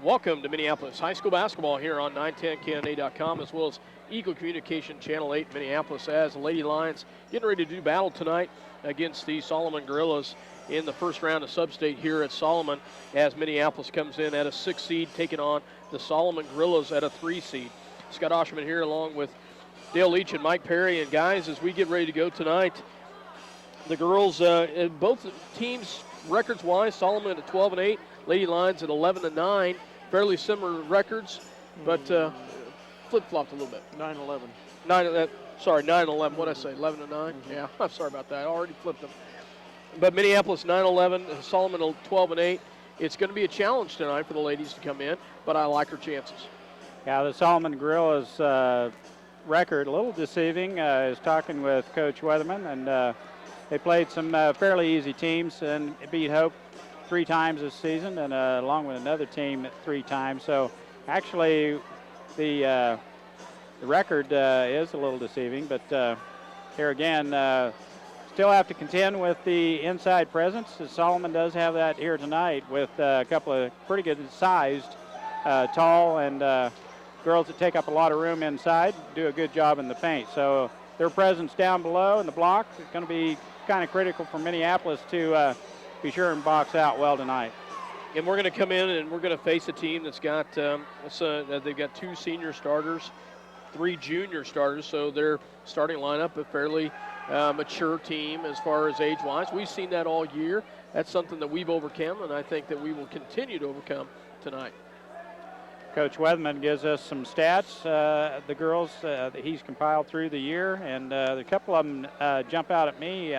Welcome to Minneapolis High School basketball here on 910KNA.com, as well as Eagle Communication Channel 8 Minneapolis, as the Lady Lions getting ready to do battle tonight against the Solomon Gorillas in the first round of SubState here at Solomon, as Minneapolis comes in at a 6 seed, taking on the Solomon Gorillas at a 3 seed. Scott Osherman here along with Dale Leach and Mike Perry. And guys, as we get ready to go tonight, the girls, both teams records-wise, Solomon at 12-8, Lady Lions at 11-9, fairly similar records, but flip-flopped a little bit. 9-11. 9-11. What did I say? 11-9. Mm-hmm. Yeah, I'm sorry about that. I already flipped them. But Minneapolis 9-11, Solomon 12-8. It's going to be a challenge tonight for the ladies to come in, but I like her chances. Yeah, the Solomon Gorillas record a little deceiving. I was talking with Coach Weatherman, and they played some fairly easy teams and beat Hope 3 times this season, and along with another team 3 times. So actually, the record is a little deceiving, but here again, still have to contend with the inside presence. Solomon does have that here tonight with a couple of pretty good sized, tall, and girls that take up a lot of room inside, do a good job in the paint. So their presence down below in the block is going to be kind of critical for Minneapolis to be sure and box out well tonight. And we're going to come in and we're going to face a team that's got they've got 2 senior starters, 3 junior starters, so their starting lineup a fairly mature team as far as age-wise. We've seen that all year. That's something that we've overcome, and I think that we will continue to overcome tonight. Coach Weatherman gives us some stats, the girls that he's compiled through the year, and a couple of them jump out at me,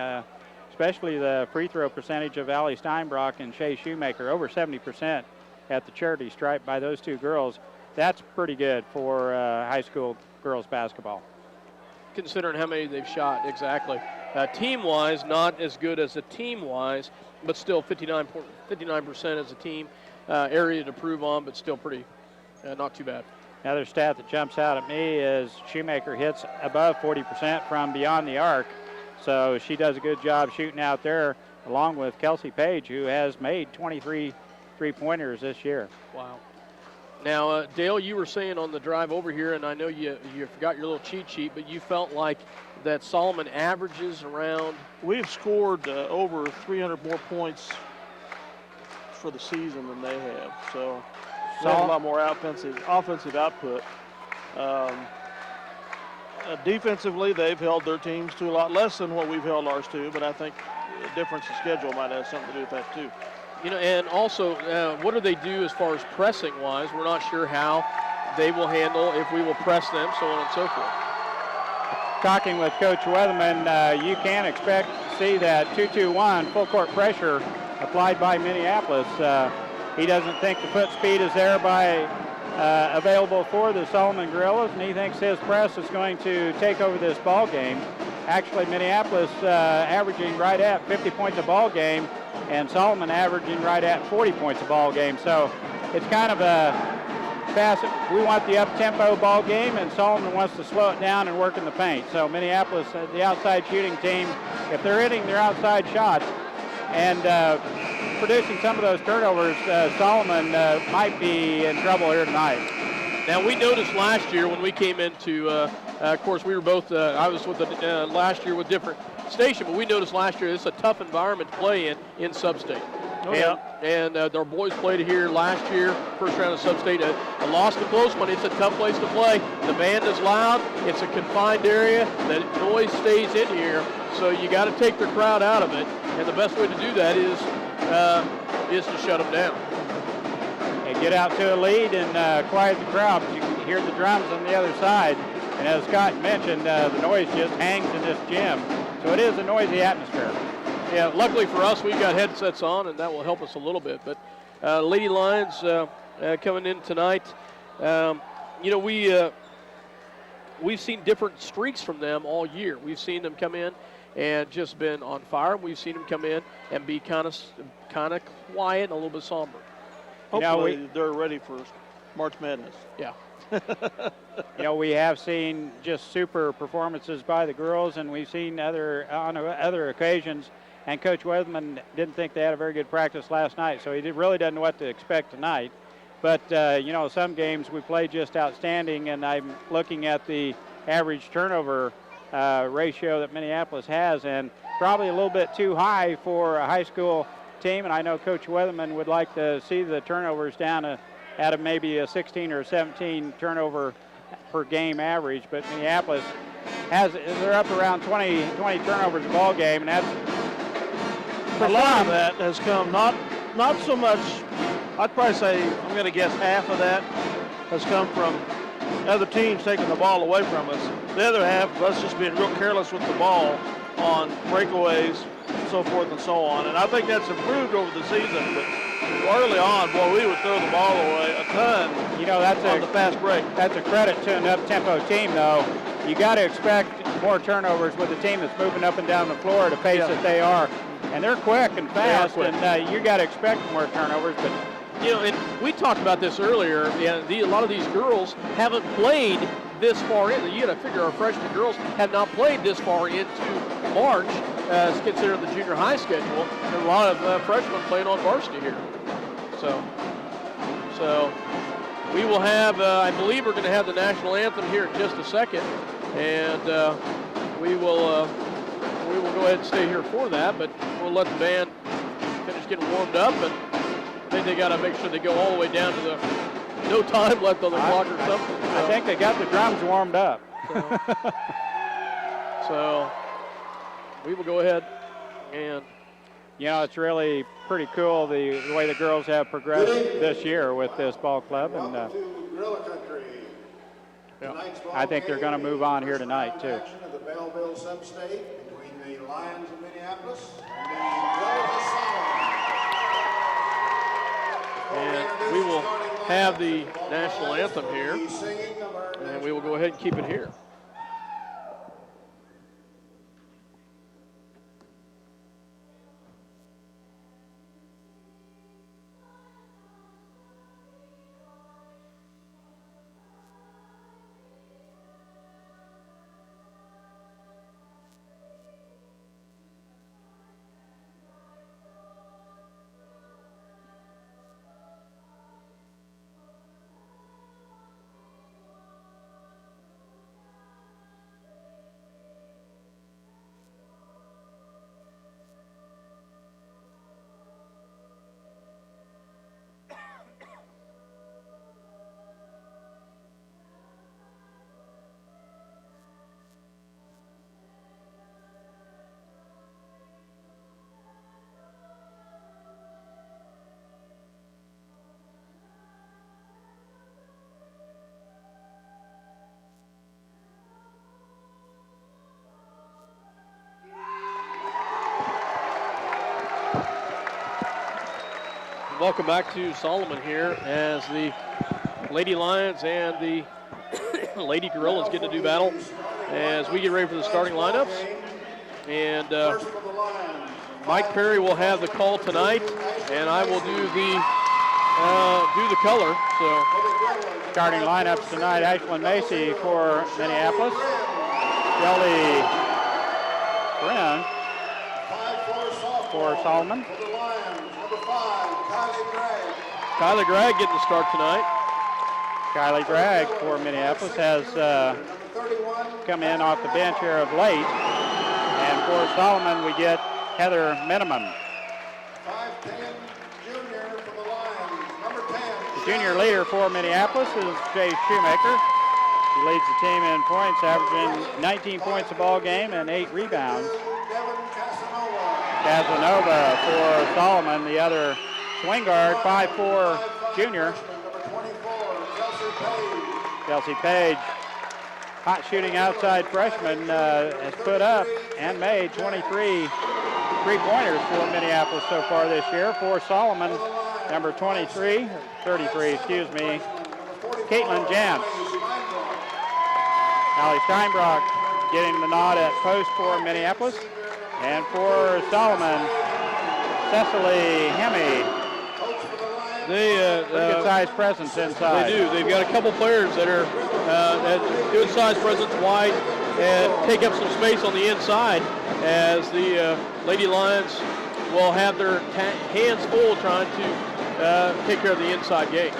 especially the free throw percentage of Allie Steinbrock and Shay Shoemaker, over 70% at the charity stripe by those 2 girls. That's pretty good for high school girls basketball. Considering how many they've shot, exactly. Team-wise, not as good as a team-wise, but still 59% as a team. Area to prove on, but still pretty not too bad. Another stat that jumps out at me is Shoemaker hits above 40% from beyond the arc. So she does a good job shooting out there, along with Kelsey Page, who has made 23 three-pointers this year. Wow. Now, Dale, you were saying on the drive over here, and I know you forgot your little cheat sheet, but you felt like that Solomon averages around. We've scored over 300 more points for the season than they have. So we have a lot more offensive output. Defensively, they've held their teams to a lot less than what we've held ours to, but I think the difference in schedule might have something to do with that too. You know, and also, what do they do as far as pressing-wise? We're not sure how they will handle if we will press them, so on and so forth. Talking with Coach Weatherman, you can expect to see that 2-2-1 full-court pressure applied by Minneapolis. He doesn't think the foot speed is there available for the Solomon Gorillas, and he thinks his press is going to take over this ball game. Actually, Minneapolis averaging right at 50 points a ball game, and Solomon averaging right at 40 points a ball game. So it's kind of a fast. We want the up-tempo ball game, and Solomon wants to slow it down and work in the paint. So Minneapolis, the outside shooting team, if they're hitting their outside shots and producing some of those turnovers, Solomon might be in trouble here tonight. Now, we noticed last year when we came into, of course, we were both, I was with the last year with different station, but we noticed last year it's a tough environment to play in SubState. Oh, yeah. And our boys played here last year, first round of SubState. A lost a close one. It's a tough place to play. The band is loud. It's a confined area. The noise stays in here, so you got to take the crowd out of it. And the best way to do that is to shut them down. And get out to a lead and quiet the crowd. But you can hear the drums on the other side. And as Scott mentioned, the noise just hangs in this gym. So it is a noisy atmosphere. Yeah, luckily for us, we've got headsets on, and that will help us a little bit. But Lady Lions coming in tonight, you know, we've seen different streaks from them all year. We've seen them come in and just been on fire. We've seen them come in and be kind of quiet and a little bit somber. Hopefully they're ready for March Madness. Yeah. You know, we have seen just super performances by the girls, and we've seen on other occasions. And Coach Weatherman didn't think they had a very good practice last night, so he really doesn't know what to expect tonight. But, some games we play just outstanding, and I'm looking at the average turnover ratio that Minneapolis has, and probably a little bit too high for a high school team. And I know Coach Weatherman would like to see the turnovers down at maybe a 16 or 17 turnover per game average, but Minneapolis they're up around 20 turnovers a ball game, and that's a lot of that has come not so much. I'd probably say, I'm going to guess half of that has come from other teams taking the ball away from us. The other half of us just being real careless with the ball on breakaways, so forth and so on. And I think that's improved over the season. But early on, boy, we would throw the ball away a ton. That's on the fast break. That's a credit to an up-tempo team, though. You got to expect more turnovers with a team that's moving up and down the floor at a pace that they are. And they're quick and fast, and you got to expect more turnovers. But and we talked about this earlier. A lot of these girls haven't played this far in. You got to figure our freshman girls have not played this far into March, as considered the junior high schedule. And a lot of freshmen playing on varsity here. So we will have. I believe we're going to have the national anthem here in just a second, and we will go ahead and stay here for that. But we'll let the band finish getting warmed up, and I think they got to make sure they go all the way down to the no time left on the clock or something. I think they got the drums warmed up. So we will go ahead and. It's really pretty cool the way the girls have progressed this year with this ball club, and I think they're going to move on here tonight too. Of the Belleville SubState between the Lions of Minneapolis and the Gorillas of Solomon. And we will have the national anthem here, and we will go ahead and keep it here. Welcome back to Solomon here as the Lady Lions and the Lady Gorillas get to do battle as we get ready for the starting lineups. And Mike Perry will have the call tonight, and I will do the color. So starting lineups tonight: Ashlyn Macy for Minneapolis, Kelly Brennan for Solomon. Kylie Gregg getting the start tonight. Kylie Gregg for Minneapolis has come in off the bench here of late. And for Solomon, we get Heather Miniman. 5'10" junior for the Lions, number 10. The junior leader for Minneapolis is Jay Shoemaker. He leads the team in points, averaging 19 points a ball game and 8 rebounds. Casanova for Solomon, the other swing guard, 5'4" junior. Kelsey Page, hot shooting outside freshman, has put up and made 23 three-pointers for Minneapolis so far this year. For Solomon, number 33, excuse me, Caitlin Jantz. Allie Steinbrock getting the nod at post for Minneapolis. And for Solomon, Cecily Hemme. Good size presence inside. They do. They've got a couple players that are good size presence wide and take up some space on the inside as the Lady Lions will have their hands full trying to take care of the inside game.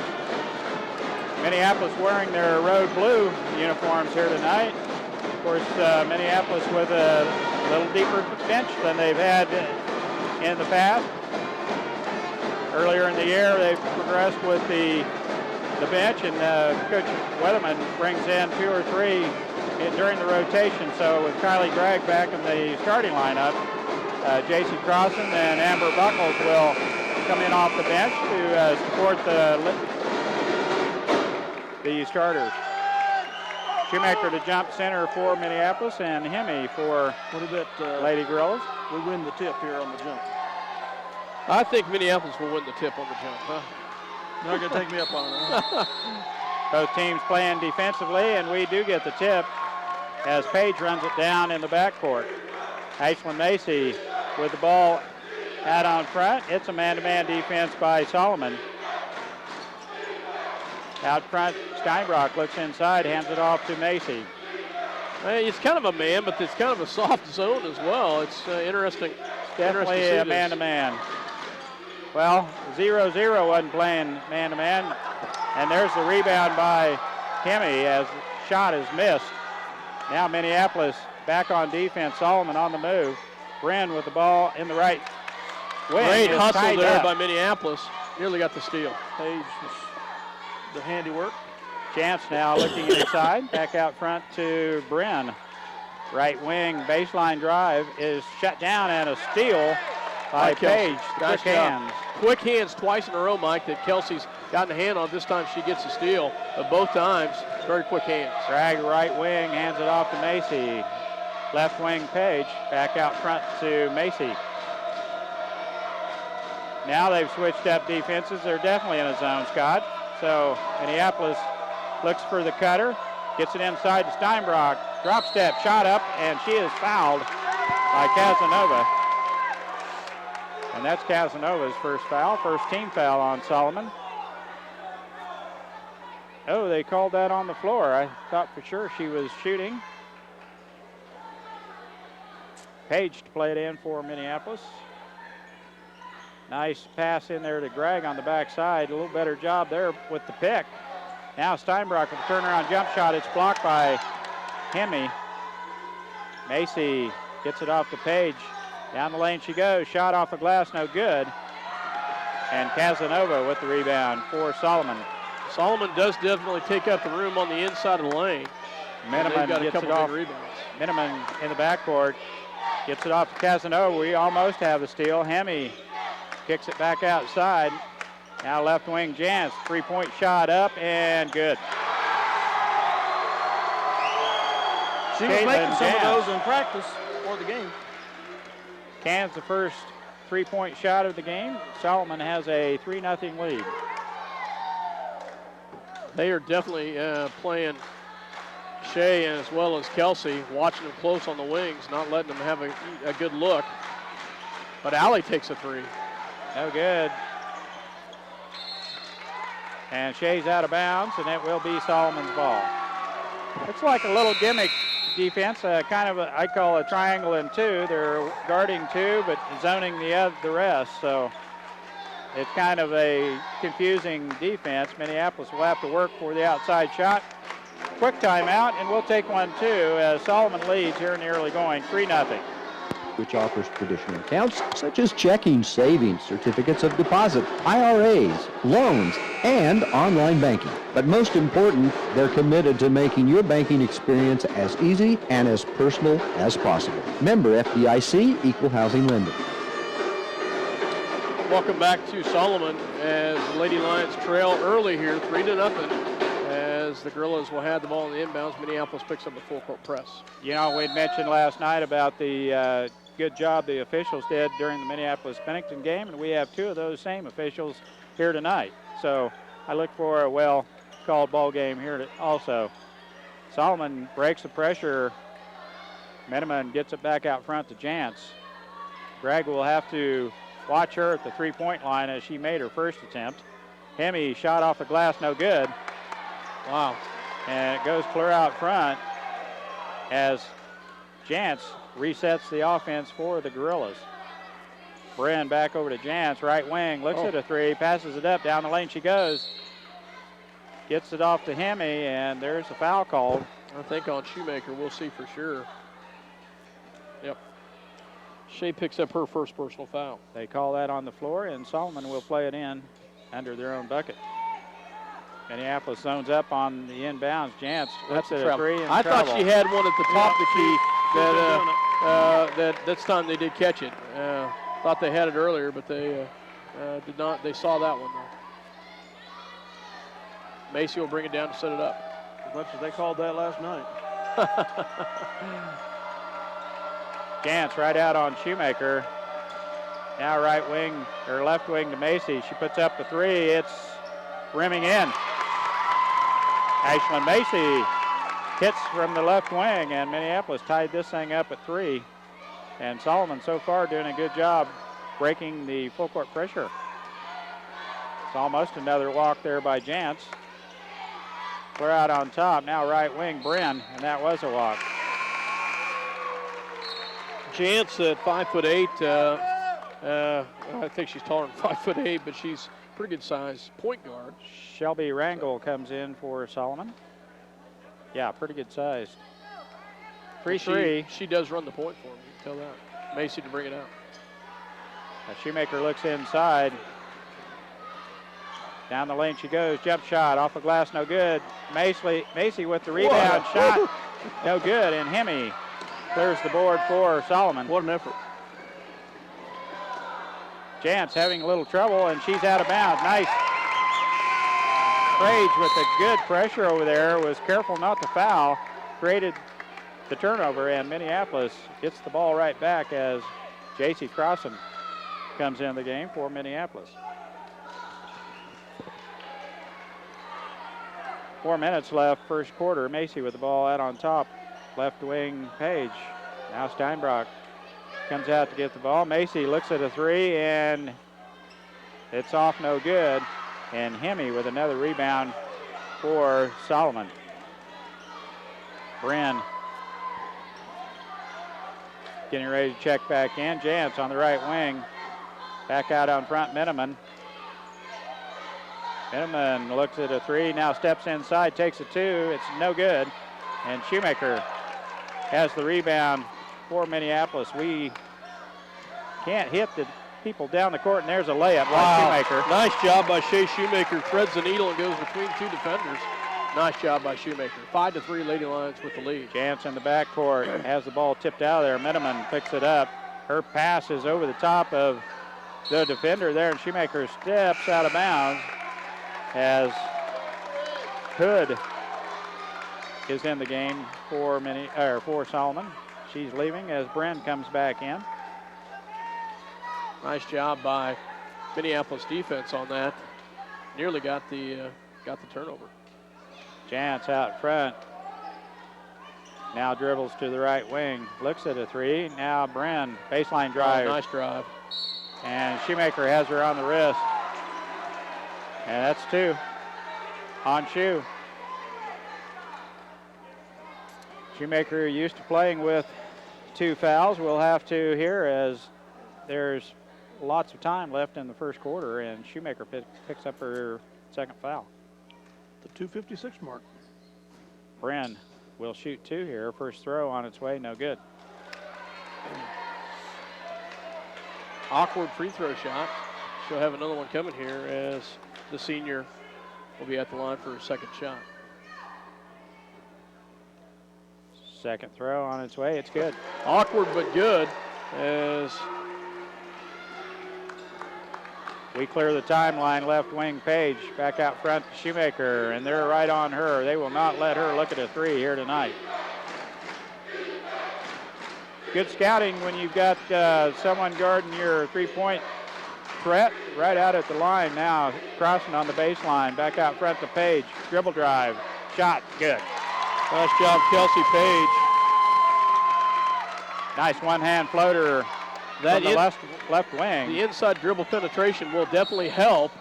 Minneapolis wearing their road blue uniforms here tonight. Of course, Minneapolis with a little deeper bench than they've had in the past. Earlier in the year, they've progressed with the bench, and Coach Weatherman brings in 2 or 3 during the rotation. So with Kylie Gregg back in the starting lineup, J.C. Crossan and Amber Buckles will come in off the bench to support the starters. Shoemaker to jump center for Minneapolis, and Hemme for Lady Gorillas. We win the tip here on the jump. I think Minneapolis will win the tip on the jump, huh? You're not going to take me up on it, huh? Both teams playing defensively, and we do get the tip as Page runs it down in the backcourt. Ashlyn Macy with the ball out on front. It's a man-to-man defense by Solomon. Out front, Steinbrock looks inside, hands it off to Macy. It's kind of a man, but it's kind of a soft zone as well. It's interesting. Definitely a man-to-man. Well, 0-0 wasn't playing man-to-man. And there's the rebound by Hemme as the shot is missed. Now Minneapolis back on defense. Solomon on the move. Bren with the ball in the right wing. Great hustle there up by Minneapolis. Nearly got the steal. Page the handiwork. Chance now looking inside. Back out front to Bren. Right wing baseline drive is shut down, and a steal by Page. Quick hands. Quick hands twice in a row, Mike, that Kelsey's gotten a hand on. This time she gets a steal, but both times, very quick hands. Drag right wing, hands it off to Macy. Left wing Page, back out front to Macy. Now they've switched up defenses. They're definitely in a zone, Scott. So Minneapolis looks for the cutter, gets it inside to Steinbrock. Drop step, shot up, and she is fouled by Casanova. And that's Casanova's first foul, first team foul on Solomon. Oh, they called that on the floor. I thought for sure she was shooting. Page to play it in for Minneapolis. Nice pass in there to Gregg on the backside. A little better job there with the pick. Now Steinbrock with a turnaround jump shot. It's blocked by Hemme. Macy gets it off to Page. Down the lane she goes. Shot off the glass, no good. And Casanova with the rebound for Solomon. Solomon does definitely take up the room on the inside of the lane. Miniman got a gets couple it off. big rebounds. Miniman in the backcourt gets it off to Casanova. We almost have a steal. Hemme kicks it back outside. Now left wing Jance. 3-point shot up and good. She was making some of those in practice for the game. Cans the first 3-point shot of the game. Solomon has a 3-0 lead. They are definitely playing Shea as well as Kelsey, watching them close on the wings, not letting them have a good look. But Allie takes a three. No good. And Shea's out of bounds, and it will be Solomon's ball. It's like a little gimmick defense, kind of I call a triangle in two. They're guarding two, but zoning the rest. So it's kind of a confusing defense. Minneapolis will have to work for the outside shot. Quick timeout, and we'll take one too as Solomon leads here in the early going, 3-0. Which offers traditional accounts such as checking, savings, certificates of deposit, IRAs, loans, and online banking. But most important, they're committed to making your banking experience as easy and as personal as possible. Member FDIC, Equal Housing Lender. Welcome back to Solomon as the Lady Lions trail early here, 3-0. As the Gorillas will have the ball in the inbounds, Minneapolis picks up a full court press. You know, we'd mentioned last night about the good job the officials did during the Minneapolis-Pennington game, and we have two of those same officials here tonight. So I look for a well-called ball game here also. Solomon breaks the pressure. Miniman gets it back out front to Jance. Gregg will have to watch her at the three-point line as she made her first attempt. Hemme shot off the glass, no good. Wow. And it goes clear out front as Jance resets the offense for the Gorillas. Bren back over to Jance, right wing, looks at a three, passes it up, down the lane she goes. gets it off to Hemi, and there's a foul called. I think on Shoemaker, we'll see for sure. Yep. Shea picks up her first personal foul. They call that on the floor, and Solomon will play it in under their own bucket. Minneapolis zones up on the inbounds. Jantz lets it a three. I thought she had one at the top of the key. That's time they did catch it. Thought they had it earlier, but they did not. They saw that one, though. Macy will bring it down to set it up. As much as they called that last night. Jantz right out on Shoemaker. Now right wing, or left wing to Macy. She puts up the three. It's rimming in. Ashlyn Macy hits from the left wing, and Minneapolis tied this thing up at 3. And Solomon so far doing a good job breaking the full court pressure. It's almost another walk there by Jantz. Clear out on top. Now right wing, Bryn, and that was a walk. Jantz at 5'8". I think she's taller than 5'8", but she's pretty good size point guard. Shelby Rangel comes in for Solomon. Yeah, pretty good size. 3-3. She does run the point for him. You can tell that. Macy to bring it out. Shoemaker looks inside. Down the lane she goes. Jump shot off the glass, no good. Macy with the rebound. Shot, no good. And Hemi clears the board for Solomon. What an effort. Jantz having a little trouble, and she's out of bounds. Nice. Rage with a good pressure over there. Was careful not to foul. Created the turnover, and Minneapolis gets the ball right back as J.C. Crossan comes in the game for Minneapolis. 4 minutes left, first quarter. Macy with the ball out on top. Left wing, Page. Now Steinbrock comes out to get the ball. Macy looks at a three, and it's off, no good. And Hemi with another rebound for Solomon. Bryn getting ready to check back in. Jantz on the right wing. Back out on front, Miniman. Miniman looks at a three, now steps inside, takes a two. It's no good. And Shoemaker has the rebound for Minneapolis. We can't hit the people down the court, and there's a layup by Shoemaker. Nice job by Shea Shoemaker. Threads the needle and goes between two defenders. Nice job by Shoemaker. 5-3 Lady Lions with the lead. Jantz in the backcourt has the ball tipped out of there. Miniman picks it up. Her pass is over the top of the defender there, and Shoemaker steps out of bounds as Hood is in the game for Solomon. She's leaving as Bryn comes back in. Nice job by Minneapolis defense on that. Nearly got the turnover. Jantz out front. Now dribbles to the right wing. Looks at a three. Now Bryn, baseline drive. Oh, nice drive. And Shoemaker has her on the wrist. And that's two on Shoe. Shoemaker used to playing with 2 fouls. We'll have to here as there's lots of time left in the first quarter, and Shoemaker picks up her second foul. The 2:56 mark. Bryn will shoot 2 here. First throw on its way, no good. Awkward free throw shot. She'll have another one coming here as the senior will be at the line for her second shot. Second throw on its way, it's good. Awkward but good as we clear the timeline. Left wing, Page back out front to Shoemaker, and they're right on her. They will not let her look at a three here tonight. Good scouting when you've got someone guarding your three-point threat right out at the line. Now crossing on the baseline, back out front to Page. Dribble drive, shot, good. Nice job, Kelsey Page. Nice one-hand floater from the left wing. The inside dribble penetration will definitely help.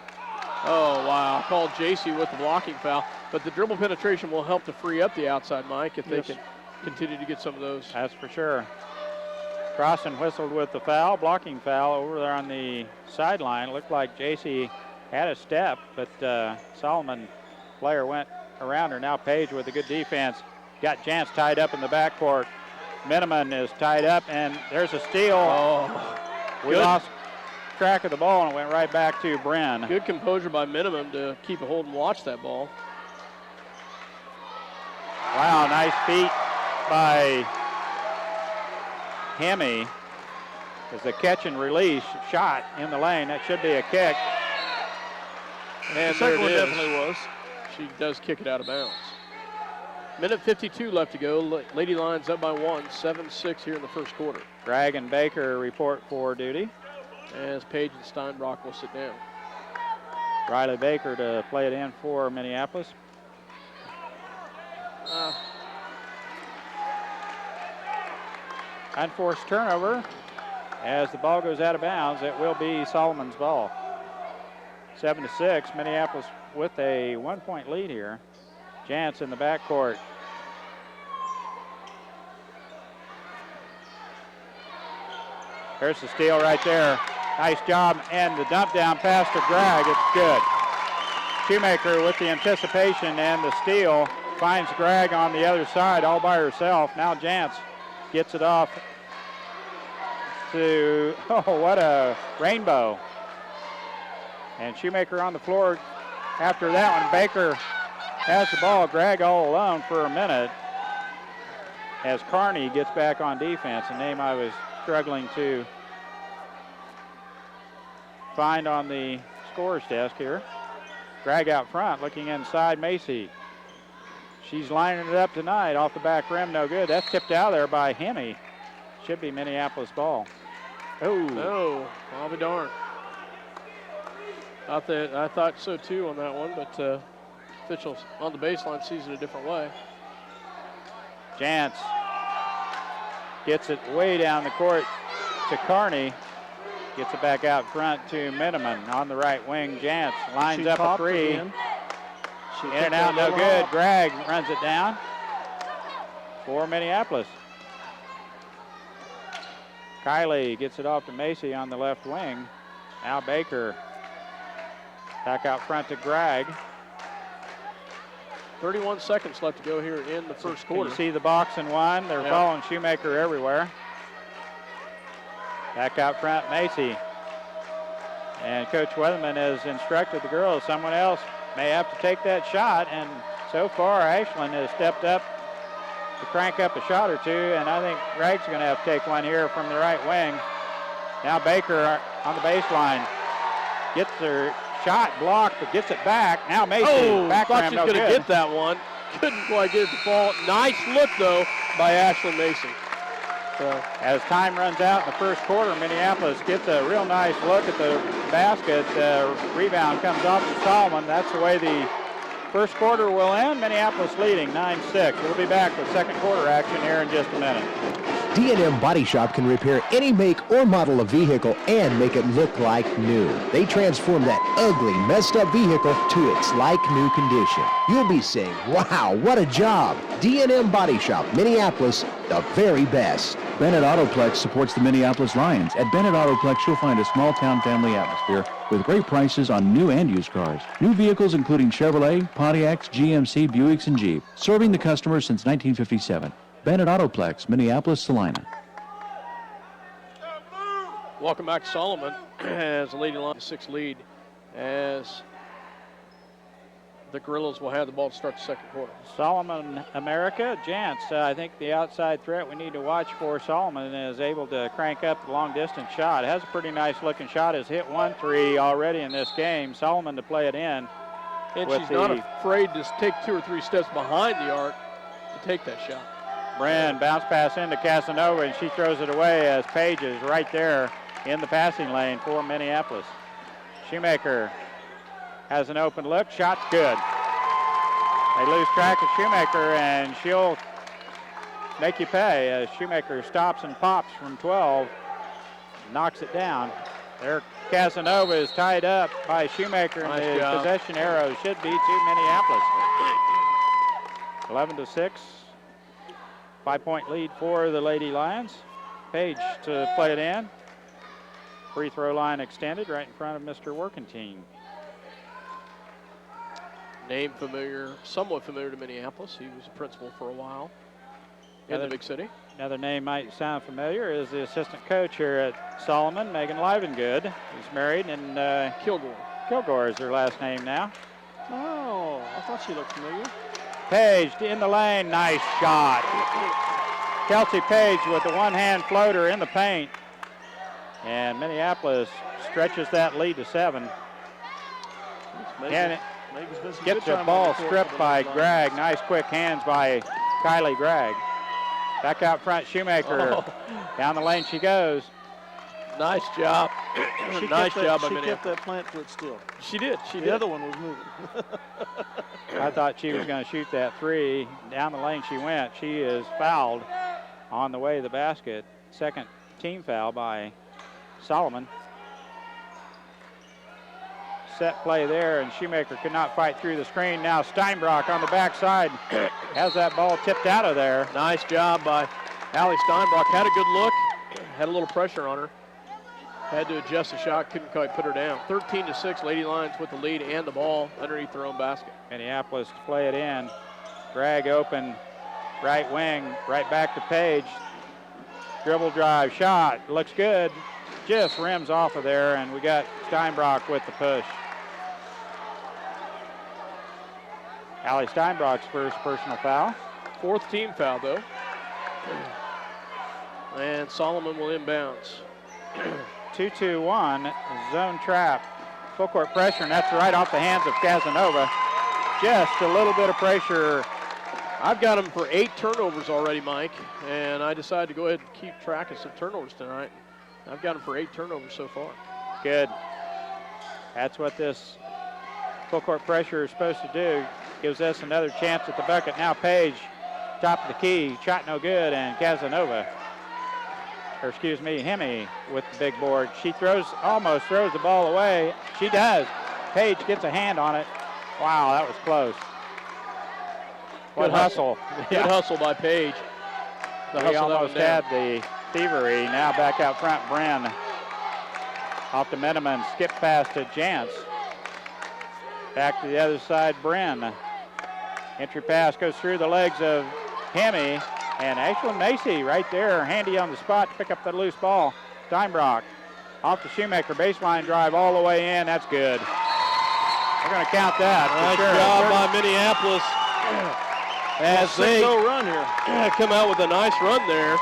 Oh, wow. Called JC with the blocking foul. But the dribble penetration will help to free up the outside, Mike, if they can continue to get some of those. That's for sure. Crossan whistled with the foul, blocking foul over there on the sideline. Looked like JC had a step, but Solomon player went around her. Now Page with a good defense. Got Jantz tied up in the backcourt. Miniman is tied up, and there's a steal. Oh, we lost track of the ball, and it went right back to Bren. Good composure by Minimum to keep a hold and watch that ball. Wow, nice feet by Hemi. There's a catch and release shot in the lane. That should be a kick. And the there second it one is. definitely was. She does kick it out of bounds. Minute 52 left to go. Lady Lions up by 1, 7-6 here in the first quarter. Bragg and Baker report for duty. As Page and Steinbrock will sit down. Riley Baker to play it in for Minneapolis. Unforced turnover. As the ball goes out of bounds, it will be Solomon's ball. 7-6, Minneapolis with a 1-point lead here. Jantz in the backcourt. There's the steal right there. Nice job, and the dump down pass to Bragg. It's good. Shoemaker with the anticipation and the steal finds Bragg on the other side all by herself. Now Jantz gets it off to, oh, what a rainbow. And Shoemaker on the floor after that one. Baker has the ball. Bragg all alone for a minute as Carney gets back on defense, a name I was struggling to find on the scorer's desk here. Bragg out front, looking inside. Macy. She's lining it up tonight off the back rim, no good. That's tipped out there by Hemi. Should be Minneapolis ball. Oh, I'll be darned. I thought so too on that one, but officials on the baseline sees it a different way. Jantz gets it way down the court to Carney. Gets it back out front to Miniman on the right wing. Jantz lines up a three. In and out, no good. Bragg runs it down for Minneapolis. Kylie gets it off to Macy on the left wing. Now Baker back out front to Bragg. 31 seconds left to go here in the first quarter. You see the box and one. They're following Shoemaker everywhere. Back out front, Macy. And Coach Weatherman has instructed the girls, someone else may have to take that shot. And so far, Ashland has stepped up to crank up a shot or two. And I think Bragg's going to have to take one here from the right wing. Now Baker on the baseline. Gets her shot blocked, but gets it back. Now Macy, back thought rim, she no was going to good. get that one. Couldn't quite get it to fall. Nice look, though, by Ashland Macy. So, as time runs out in the first quarter, Minneapolis gets a real nice look at the basket. Rebound comes off to Solomon. That's the way the first quarter will end. Minneapolis leading 9-6. We'll be back with second quarter action here in just a minute. D&M Body Shop can repair any make or model of vehicle and make it look like new. They transform that ugly, messed up vehicle to its like-new condition. You'll be saying, wow, what a job. D&M Body Shop, Minneapolis, the very best. Bennett Autoplex supports the Minneapolis Lions. At Bennett Autoplex, you'll find a small-town family atmosphere with great prices on new and used cars. New vehicles including Chevrolet, Pontiacs, GMC, Buicks, and Jeep. Serving the customers since 1957. Bennett Autoplex, Minneapolis, Salina. welcome back to Solomon as the Lady Lions 6 lead as the Gorillas will have the ball to start the second quarter. Solomon, America, Jantz. I think the outside threat we need to watch for Solomon is able to crank up the long-distance shot. It has a pretty nice-looking shot. Has hit 1-3 already in this game. Solomon to play it in. And she's not afraid to take 2 or 3 steps behind the arc to take that shot. Bren bounce pass into Casanova, and she throws it away as Page is right there in the passing lane for Minneapolis. Shoemaker has an open look. Shot's good. They lose track of Shoemaker, and she'll make you pay as Shoemaker stops and pops from 12, knocks it down. There, Casanova is tied up by Shoemaker, and the possession arrow should be to Minneapolis. 11-6. 5-point lead for the Lady Lions. Page to play it in. Free throw line extended right in front of Mr. Workentine. Name familiar, somewhat familiar to Minneapolis. He was a principal for a while in the big city. Another name might sound familiar is the assistant coach here at Solomon, Megan Livengood. He's married, and Kilgore is her last name now. Oh, I thought she looked familiar. Page in the lane, nice shot. Kelsey Page with the one-hand floater in the paint. And Minneapolis stretches that lead to 7. And it gets the ball stripped by Gregg. Nice quick hands by Kylie Gregg. Back out front, Shoemaker. Oh. Down the lane she goes. Nice job. Nice job by She Minneapolis. kept that plant foot still. She did. The other one was moving. I thought she was going to shoot that 3. Down the lane she went. She is fouled on the way to the basket. Second team foul by Solomon. Set play there, and Shoemaker could not fight through the screen. Now Steinbrock on the backside has that ball tipped out of there. Nice job by Allie Steinbrock. Had a good look. Had a little pressure on her. Had to adjust the shot. Couldn't quite put her down. 13-6, Lady Lions with the lead and the ball underneath their own basket. Minneapolis to play it in. Gregg open, right wing, right back to Page. Dribble drive, shot, looks good. Just rims off of there, and we got Steinbrock with the push. Allie Steinbrock's first personal foul. 4th team foul, though. And Solomon will inbounds. 2-2-1, zone trap. Full court pressure, and that's right off the hands of Casanova. Just a little bit of pressure. I've got him for 8 turnovers already, Mike, and I decided to go ahead and keep track of some turnovers tonight. I've got him for 8 turnovers so far. Good. That's what this full court pressure is supposed to do. Gives us another chance at the bucket. Now Page, top of the key, shot no good, and Casanova, or excuse me, Hemi with the big board. She almost throws the ball away. She does. Page gets a hand on it. Wow, that was close. Good hustle. Good hustle by Page. We almost had the thievery. Now back out front, Bren. Off to Miniman, skip pass to Jantz. Back to the other side, Bren. Entry pass goes through the legs of Hemi, and Ashlyn Macy right there, handy on the spot to pick up that loose ball. Steinbrock off to Shoemaker, baseline drive all the way in. That's good. We're going to count that. Nice job by Minneapolis. As they 6-0 run here. come out with a nice run there.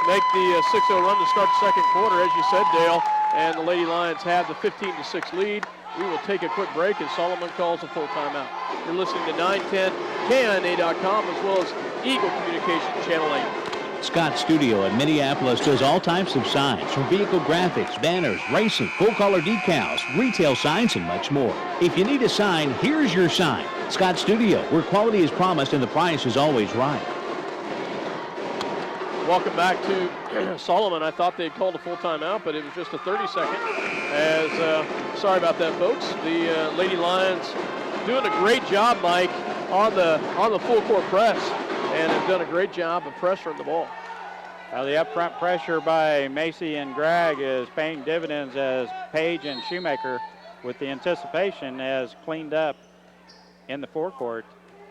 Make the 6-0 run to start the second quarter, as you said, Dale. And the Lady Lions have the 15-6 lead. We will take a quick break as Solomon calls a full timeout. You're listening to 910KNA.com as well as Eagle Communications Channel 8. Scott Studio in Minneapolis does all types of signs, from vehicle graphics, banners, racing, full-color decals, retail signs, and much more. If you need a sign, here's your sign. Scott Studio, where quality is promised and the price is always right. Welcome back to Solomon. I thought they'd called a full timeout, but it was just a 30-second. As sorry about that, folks. The Lady Lions doing a great job, Mike, on the full court press, and have done a great job of pressuring the ball. Well, the up front pressure by Macy and Gregg is paying dividends as Page and Shoemaker, with the anticipation, has cleaned up in the forecourt.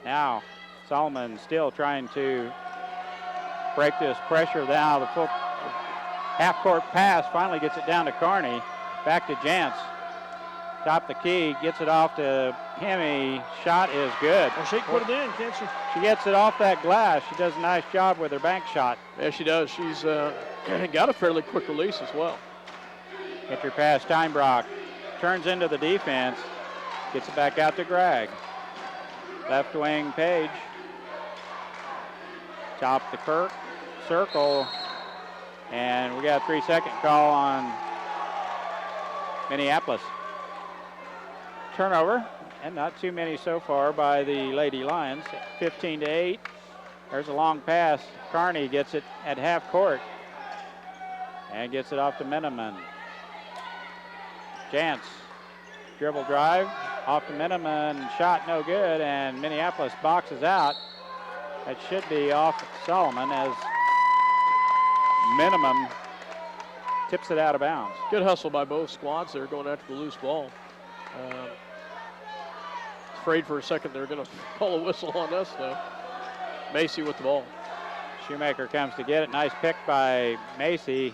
Now Solomon still trying to break this pressure down. The full half-court pass finally gets it down to Carney. Back to Jantz. Top the key, gets it off to Hemi. Shot is good. Well, she can put it in, can't she? She gets it off that glass. She does a nice job with her bank shot. Yeah, she does. She's got a fairly quick release as well. Entry pass, Steinbrock. Turns into the defense. Gets it back out to Gregg. Left wing, Page. Top the Kirk. Circle. And we got a 3-second call on Minneapolis. Turnover, and not too many so far by the Lady Lions. 15-8. There's a long pass. Carney gets it at half court and gets it off to Miniman. Jantz, dribble drive, off to Miniman, shot no good, and Minneapolis boxes out. That should be off Solomon as Minimum tips it out of bounds. Good hustle by both squads there going after the loose ball. afraid for a second they're going to call a whistle on us, though. Macy with the ball. Shoemaker comes to get it. Nice pick by Macy.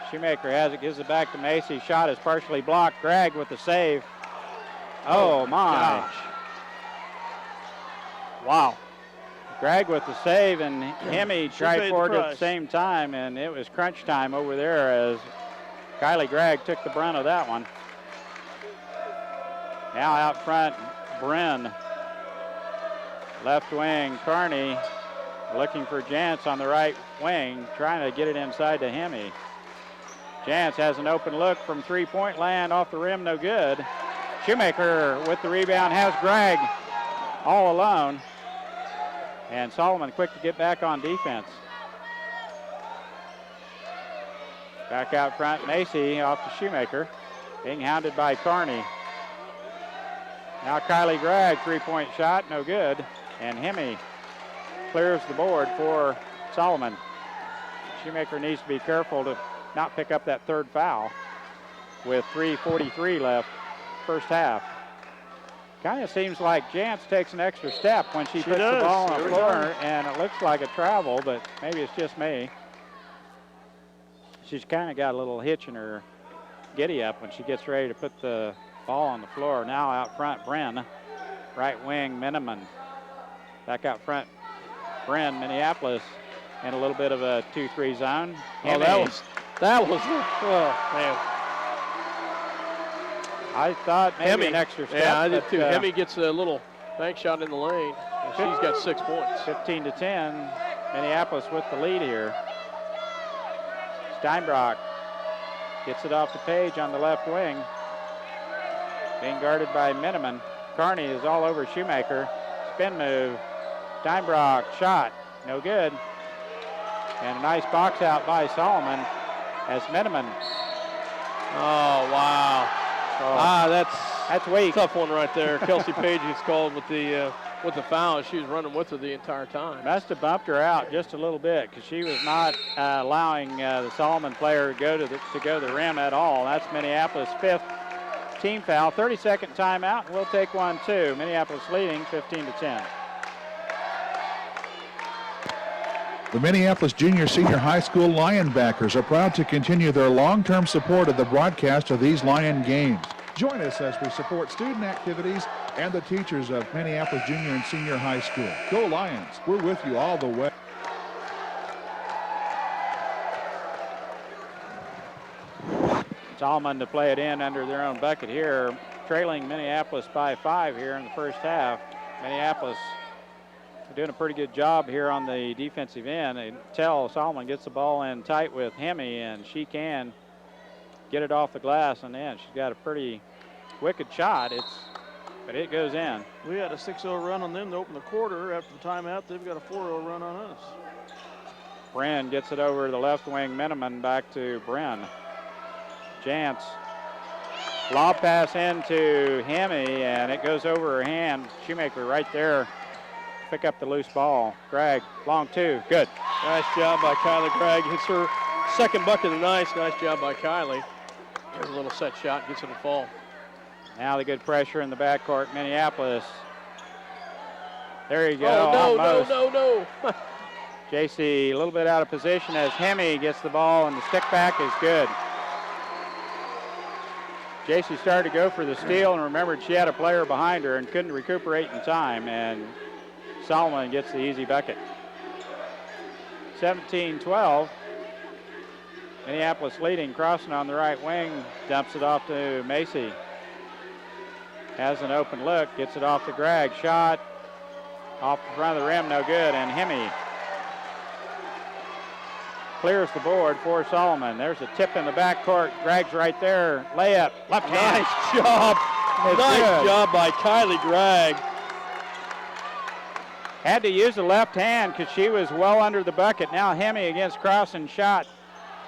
Shoemaker has it, gives it back to Macy. Shot is partially blocked. Gregg with the save. Oh, my. Gosh. Wow. Gregg with the save, and Hemme tried for it at the price. same time, and it was crunch time over there as Kylie Gregg took the brunt of that one. Now out front, Bren. Left wing, Carney looking for Jantz on the right wing, trying to get it inside to Hemme. Jantz has an open look from three-point land, off the rim, no good. Shoemaker with the rebound has Gregg all alone. And Solomon quick to get back on defense. Back out front, Macy off to Shoemaker, being hounded by Carney. Now Kylie Gregg, three-point shot, no good. And Hemme clears the board for Solomon. Shoemaker needs to be careful to not pick up that third foul with 3:43 left, first half. Kind of seems like Jantz takes an extra step when she puts the ball on the floor, and it looks like a travel, but maybe it's just me. She's kind of got a little hitch in her giddy up when she gets ready to put the ball on the floor. Now out front, Bren, right wing, Miniman. Back out front, Bren, Minneapolis, in a little bit of a 2-3 zone. Oh, that was, oh, man. I thought maybe an extra step. Yeah, I did too. Hemme gets a little bank shot in the lane, and she's got 6 points. 15-10, Minneapolis with the lead here. Steinbrock gets it off the Page on the left wing. Being guarded by Miniman. Carney is all over Shoemaker. Spin move. Steinbrock shot, no good. And a nice box out by Solomon as Miniman. Oh, wow. That's weak. Tough one right there. Kelsey Page gets called with the foul. She was running with her the entire time. Must have bumped her out just a little bit because she was not allowing the Solomon player to go to the rim at all. That's Minneapolis' fifth team foul. 30-second timeout, and we'll take one too. Minneapolis leading 15-10. The Minneapolis Junior Senior High School Lionbackers are proud to continue their long-term support of the broadcast of these Lion games. Join us as we support student activities and the teachers of Minneapolis Junior and Senior High School. Go Lions! We're with you all the way. Solomon to play it in under their own bucket here, trailing Minneapolis by 5 here in the first half. Minneapolis doing a pretty good job here on the defensive end. Until Solomon gets the ball in tight with Hemme, and she can get it off the glass and in. She's got a pretty wicked shot. But it goes in. We had a 6-0 run on them to open the quarter. After the timeout, they've got a 4-0 run on us. Bren gets it over to the left wing. Miniman back to Bren. Jantz. Lob pass into Hemme, and it goes over her hand. Shoemaker right there. Pick up the loose ball. Gregg, long two, good. Nice job by Kylie Gregg. Hits her second bucket of the night. Nice job by Kylie. There's a little set shot, gets it to fall. Now the good pressure in the backcourt, Minneapolis. There you go. Oh, no, almost. no. JC a little bit out of position as Hemme gets the ball, and the stick back is good. JC started to go for the steal and remembered she had a player behind her and couldn't recuperate in time, and Solomon gets the easy bucket. 17-12. Minneapolis leading, crossing on the right wing, dumps it off to Macy. Has an open look, gets it off to Gregg. Shot off the front of the rim, no good, and Hemme clears the board for Solomon. There's a tip in the backcourt. Gregg's right there. Layup, left hand. Nice job. Nice job by Kylie Gregg. Had to use the left hand because she was well under the bucket. Now Hemme against Crossen, shot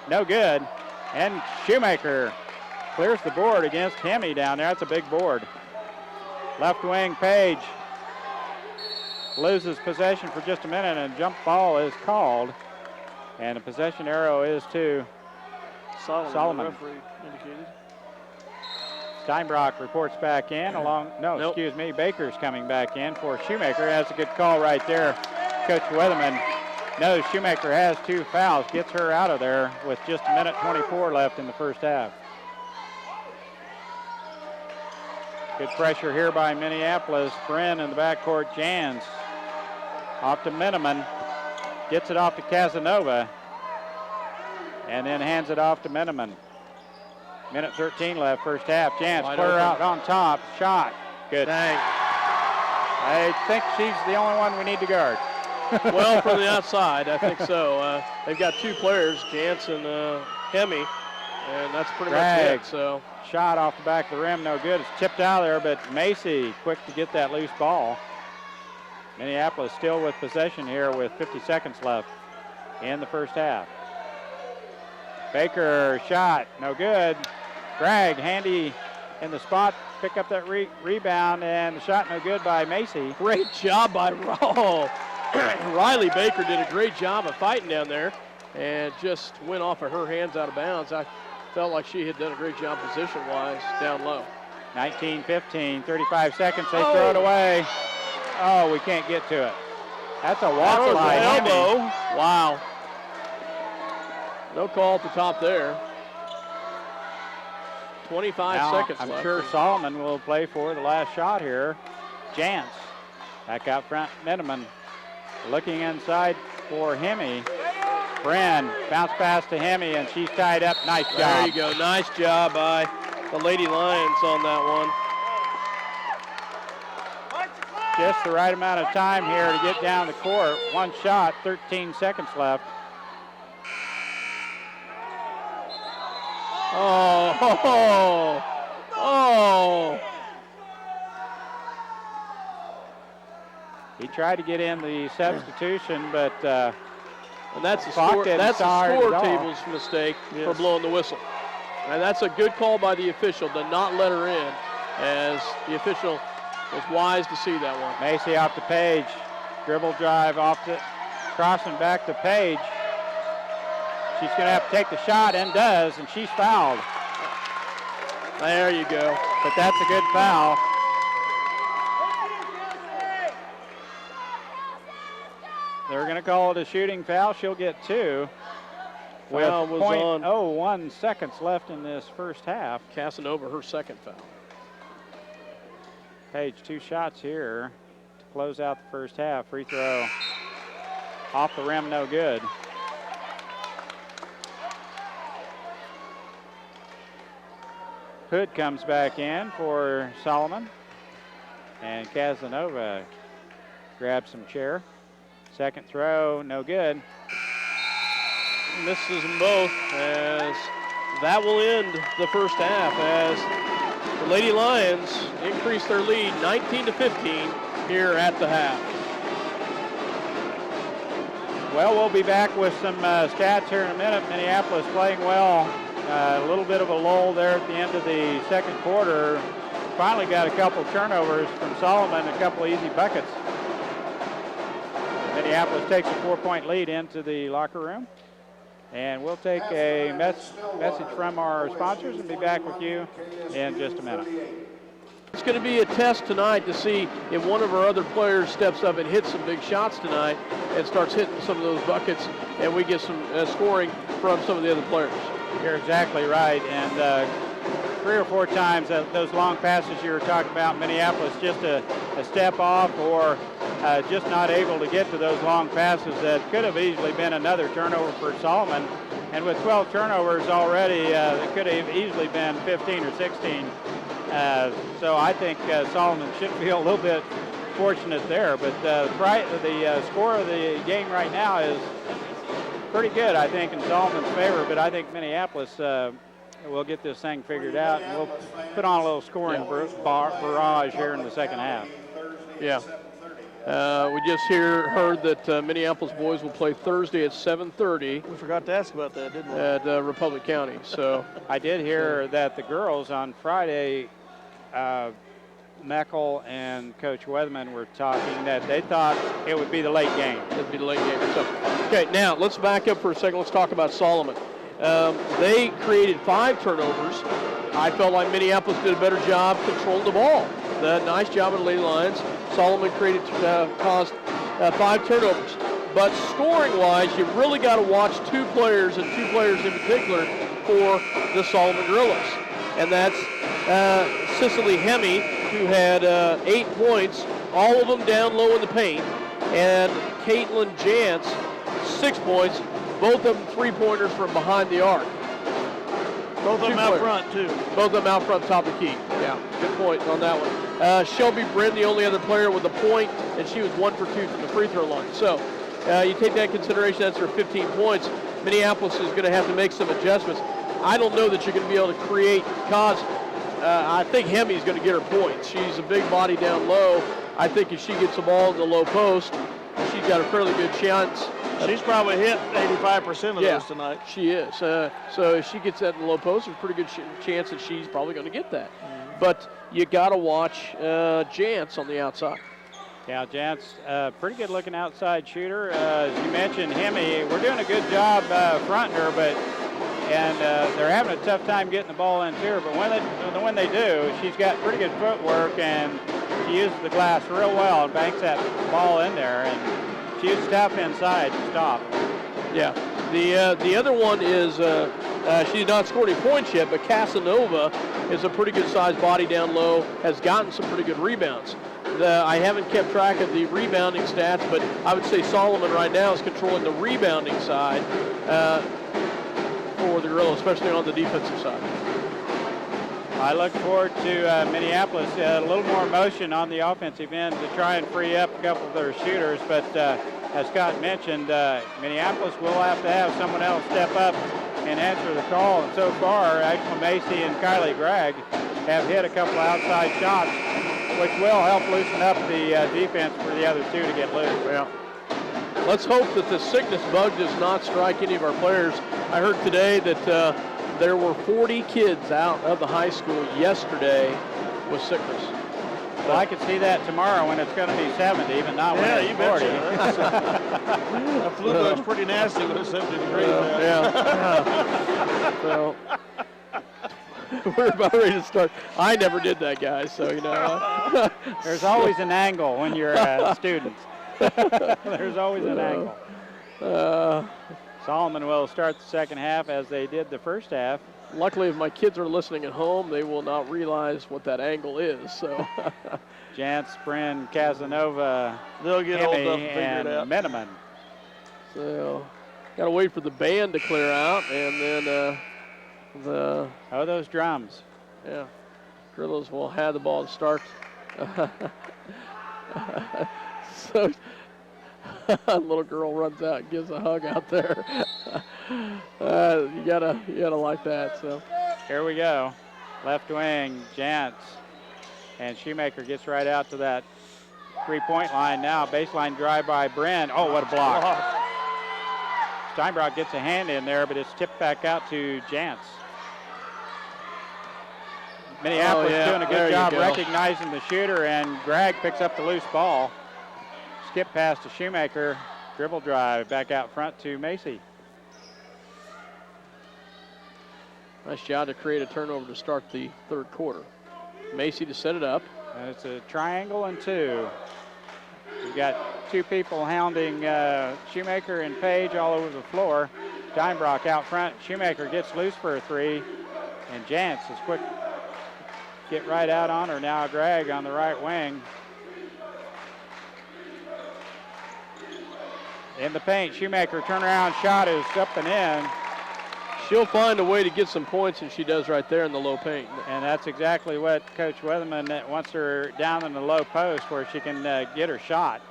no good. And Shoemaker clears the board against Hemme down there. That's a big board. Left wing, Page loses possession for just a minute, and a jump ball is called. And the possession arrow is to Solomon. The referee indicated. Steinbrock reports back in excuse me, Baker's coming back in for Shoemaker. That's a good call right there. Coach Weatherman knows Shoemaker has 2 fouls, gets her out of there with just a minute 24 left in the first half. Good pressure here by Minneapolis. Bren in the backcourt, Jans off to Miniman, gets it off to Casanova, and then hands it off to Miniman. Minute 13 left, first half. Jans, clear out on top. Shot. Good. Dang. I think she's the only one we need to guard. Well, from the outside, I think so. They've got 2 players, Jans and Hemi, and that's pretty much it. So shot off the back of the rim, no good. It's tipped out of there, but Macy quick to get that loose ball. Minneapolis still with possession here with 50 seconds left in the first half. Baker shot, no good. Bragg handy in the spot, pick up that rebound, and the shot no good by Macy. Great job by Riley Baker did a great job of fighting down there and just went off of her hands out of bounds. I felt like she had done a great job position-wise down low. 19-15, 35 seconds, they throw it away. Oh, we can't get to it. That's a walk by elbow. Wow. No call at the top there. 25 seconds left. I'm sure Solomon will play for the last shot here. Jans back out front. Miniman looking inside for Hemi. Bren bounce pass to Hemi, and she's tied up. Nice job. There you go. Nice job by the Lady Lions on that one. Just the right amount of time here to get down the court. One shot, 13 seconds left. Oh. He tried to get in the substitution, but and that's the score table's mistake for blowing the whistle. And that's a good call by the official to not let her in, as the official was wise to see that one. Macy off to Page. Dribble drive off to crossing back to Page. She's going to have to take the shot, and does, and she's fouled. There you go. But that's a good foul. They're going to call it a shooting foul. She'll get 2. With 0.01 seconds left in this first half. Casanova, her second foul. Page, 2 shots here to close out the first half. Free throw off the rim, no good. Hood comes back in for Solomon. And Casanova grabs some chair. Second throw, no good. Misses them both, as that will end the first half, as the Lady Lions increase their lead 19-15 here at the half. Well, we'll be back with some stats here in a minute. Minneapolis playing well. A little bit of a lull there at the end of the second quarter. Finally got a couple turnovers from Solomon, a couple easy buckets. Minneapolis takes a 4-point lead into the locker room. And we'll take a message from our sponsors and be back with you in just a minute. It's going to be a test tonight to see if one of our other players steps up and hits some big shots tonight and starts hitting some of those buckets, and we get some scoring from some of the other players. You're exactly right. And 3 or 4 times those long passes you were talking about, Minneapolis just a step off or just not able to get to those long passes that could have easily been another turnover for Solomon. And with 12 turnovers already, it could have easily been 15 or 16. So I think Solomon should feel a little bit fortunate there. But the score of the game right now is pretty good, I think, in Solomon's favor. But I think Minneapolis will get this thing figured out, and we'll put on a little scoring barrage here in the second half. Yeah. We just heard that Minneapolis boys will play Thursday at 7:30. We forgot to ask about that, didn't we? At Republic County. So I did hear that the girls on Friday, Meckel and Coach Weatherman were talking that they thought it would be the late game. It'd be the late game. So, okay, now let's back up for a second. Let's talk about Solomon. They created 5 turnovers. I felt like Minneapolis did a better job controlling the ball. Nice job of the Lady Lions. Solomon caused 5 turnovers. But scoring-wise, you really got to watch 2 players, and 2 players in particular, for the Solomon Gorillas. And that's Cicely Hemme, who had 8 points, all of them down low in the paint, and Caitlin Jantz, 6 points, both of them 3-pointers from behind the arc. Both of them out front, too. Both of them out front, top of the key. Yeah, good point on that one. Shelby Brin, the only other player with a point, and she was 1 for 2 from the free throw line. So you take that into consideration, that's her 15 points. Minneapolis is going to have to make some adjustments. I don't know that you're going to be able to create cause. I think Hemme's going to get her points. She's a big body down low. I think if she gets the ball in the low post, she's got a fairly good chance. She's probably hit 85% of those tonight. She is. So if she gets that in the low post, there's a pretty good chance that she's probably going to get that. But you got to watch Jantz on the outside. Yeah, Jantz, pretty good looking outside shooter. As you mentioned, Hemme, we're doing a good job fronting her, and they're having a tough time getting the ball into her. But when they do, she's got pretty good footwork, and she uses the glass real well and banks that ball in there. And she's tough inside to stop. Yeah. The other one is she's not scored any points yet, but Casanova is a pretty good sized body down low, has gotten some pretty good rebounds. I haven't kept track of the rebounding stats, but I would say Solomon right now is controlling the rebounding side for the Gorillas, especially on the defensive side. I look forward to Minneapolis, a little more motion on the offensive end to try and free up a couple of their shooters, but as Scott mentioned, Minneapolis will have to have someone else step up and answer the call, and so far, actually Macy and Kylie Gregg have hit a couple outside shots, which will help loosen up the defense for the other 2 to get loose. Well, let's hope that the sickness bug does not strike any of our players. I heard today that there were 40 kids out of the high school yesterday with sickness. Well, I could see that tomorrow when it's going to be 70, even not when it's 40. The flu bug's pretty nasty when it's 70 degrees. So we're about ready to start. I never did that, guys, so you know. There's always an angle when you're a student. There's always an angle. Solomon will start the second half as they did the first half. Luckily, if my kids are listening at home, they will not realize what that angle is. So, Jantz, Brin, Casanova, they'll get old enough to Hemme, figure and it out. Miniman. So, got to wait for the band to clear out, and then those drums. Yeah, Gorillas will have the ball to start. So, a little girl runs out and gives a hug out there. You gotta like that. So here we go. Left wing, Jantz. And Shoemaker gets right out to that 3-point line now. Baseline drive by Brin. Oh, what a block. Steinbrock gets a hand in there, but it's tipped back out to Jantz. Minneapolis doing a good job recognizing the shooter, and Gregg picks up the loose ball. Skip pass to Shoemaker. Dribble drive back out front to Macy. Nice job to create a turnover to start the third quarter. Macy to set it up. And it's a triangle and 2. We've got 2 people hounding Shoemaker and Page all over the floor. Steinbrock out front. Shoemaker gets loose for a 3. And Jantz is quick. Get right out on her now. Gregg on the right wing. In the paint, Shoemaker turnaround shot is up and in. She'll find a way to get some points, and she does right there in the low paint. And that's exactly what Coach Weatherman wants her down in the low post where she can get her shot.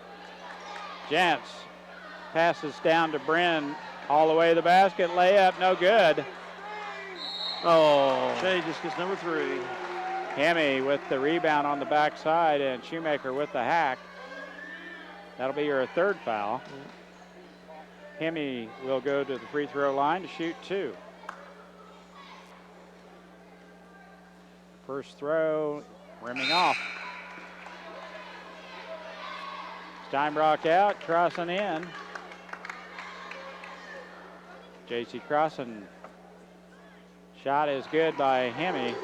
Jantz passes down to Brin all the way to the basket. Layup, no good. Oh. Shea just gets number 3. Hemme with the rebound on the backside, and Shoemaker with the hack. That'll be her 3rd foul. Hemme will go to the free throw line to shoot 2. First throw, rimming off. Steinbrock out, Crossan in. J.C. Crossan Shot is good by Hemi.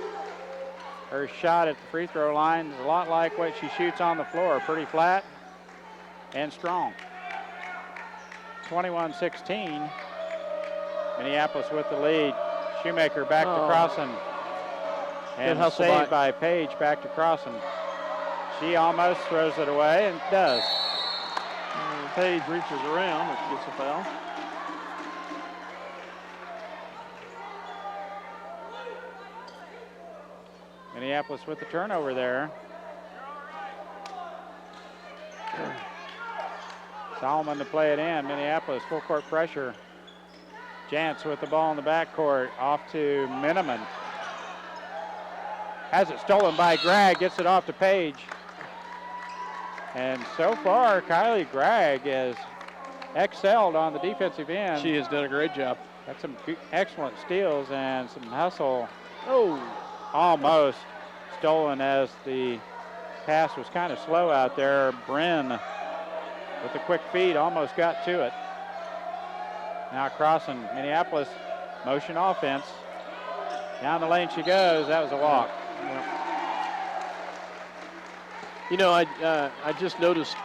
Her shot at the free throw line is a lot like what she shoots on the floor. Pretty flat and strong. 21-16. Minneapolis with the lead. Shoemaker back to Crossan. And saved by Page back to Crossan. She almost throws it away and does. Page reaches around and gets a foul. Minneapolis with the turnover there. Solomon to play it in. Minneapolis full court pressure. Jantz with the ball in the backcourt. Off to Miniman. Has it stolen by Gregg. Gets it off to Page. And so far, Kylie Gregg has excelled on the defensive end. She has done a great job. Got some excellent steals and some hustle. Oh, almost stolen as the pass was kind of slow out there. Bryn with a quick feed almost got to it. Now Crossan, Minneapolis motion offense. Down the lane she goes. That was a walk. You know, I just noticed,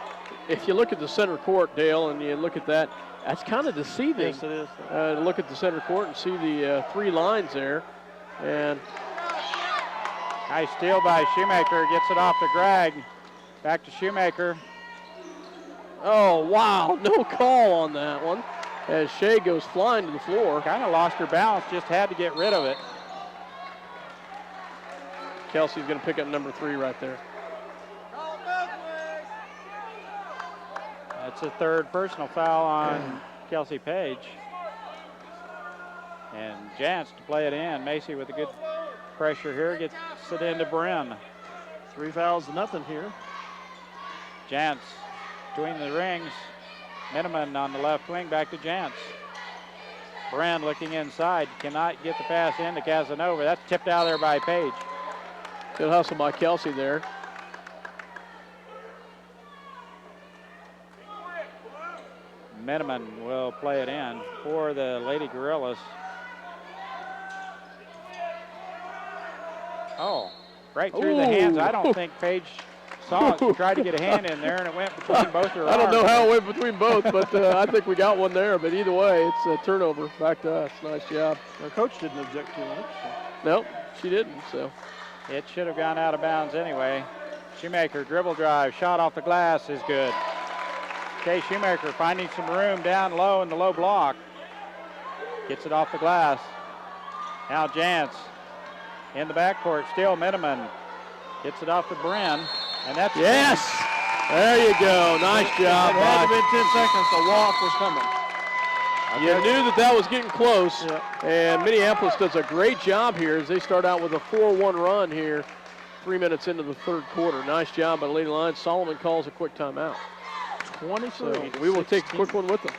if you look at the center court, Dale, and you look at that, that's kind of deceiving. Yes, it is. To look at the center court and see the 3 lines there. And nice steal by Shoemaker. Gets it off to Gregg. Back to Shoemaker. oh, wow, no call on that one as Shea goes flying to the floor. Kind of lost her balance, just had to get rid of it. Kelsey's going to pick up number 3 right there. That's a third personal foul on Kelsey Page. And Jantz to play it in. Macy with a good pressure here, gets it into Bryn. 3 fouls to nothing here. Jantz between the rings. Miniman on the left wing, back to Jantz. Bryn looking inside, cannot get the pass into Casanova. That's tipped out of there by Page. Good hustle by Kelsey there. Miniman will play it in for the Lady Gorillas. Oh, right through the hands. I don't think Page saw it. She tried to get a hand in there, and it went between both her arms. I don't know how it went between both, but I think we got one there. But either way, it's a turnover. Back to us. Nice job. Our coach didn't object too much. So. Nope, she didn't. So it should have gone out of bounds anyway. Shoemaker dribble drive, shot off the glass is good. Kay Shoemaker finding some room down low in the low block. Gets it off the glass. Now Jantz in the backcourt, still Miniman. Gets it off to Bryn, and that's yes! There you go. Nice job. It had to be 10 seconds. The walk was coming. You knew that was getting close, and Minneapolis does a great job here as they start out with a 4-1 run here 3 minutes into the third quarter. Nice job by the Lady Lions. Solomon calls a quick timeout. 23. So we will take a quick one with them.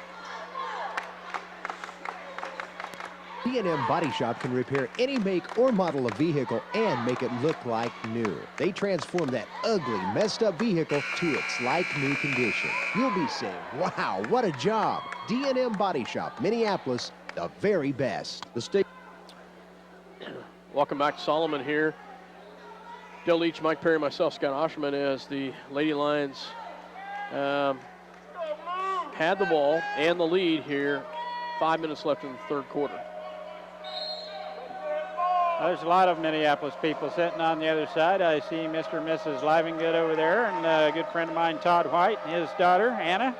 B&M Body Shop can repair any make or model of vehicle and make it look like new. They transform that ugly, messed up vehicle to its like-new condition. You'll be saying, wow, what a job. D&M Body Shop, Minneapolis, the very best. The state. Welcome back to Solomon here. Dale Leach, Mike Perry, myself, Scott Osherman, as the Lady Lions had the ball and the lead here. 5 minutes left in the third quarter. There's a lot of Minneapolis people sitting on the other side. I see Mr. and Mrs. Livingood over there, and a good friend of mine, Todd White, and his daughter, Anna.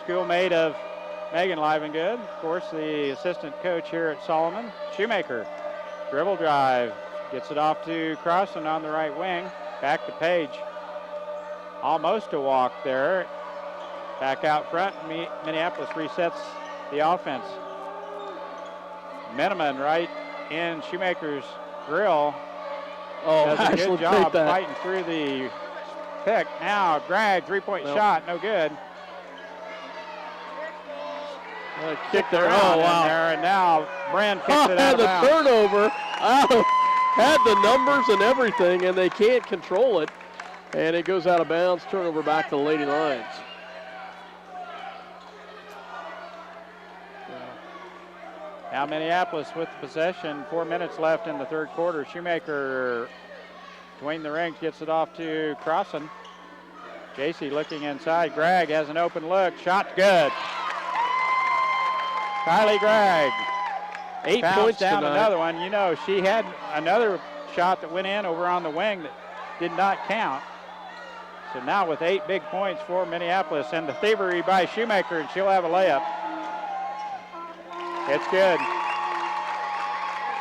Schoolmate of Megan Livingood, of course, the assistant coach here at Solomon. Shoemaker, dribble drive, gets it off to Crossan on the right wing. Back to Page. Almost a walk there. Back out front, Minneapolis resets the offense. Miniman right in Shoemaker's grill. Oh, does a good job fighting through the pick. Now Gregg, three-point shot, no good. Kick there. Oh, wow. There, and now Bryn kicks it out of bounds. The turnover. Had the numbers and everything, and they can't control it. And it goes out of bounds. Turnover back to the Lady Lions. Now Minneapolis with the possession, 4 minutes left in the third quarter. Shoemaker between the rings gets it off to Crossan. JC looking inside. Gregg has an open look. Shot good. Kylie Gregg. 8 Pounds points down tonight. another one. You know, she had another shot that went in over on the wing that did not count. So now with 8 big points for Minneapolis, and the thievery by Shoemaker, and she'll have a layup. It's good.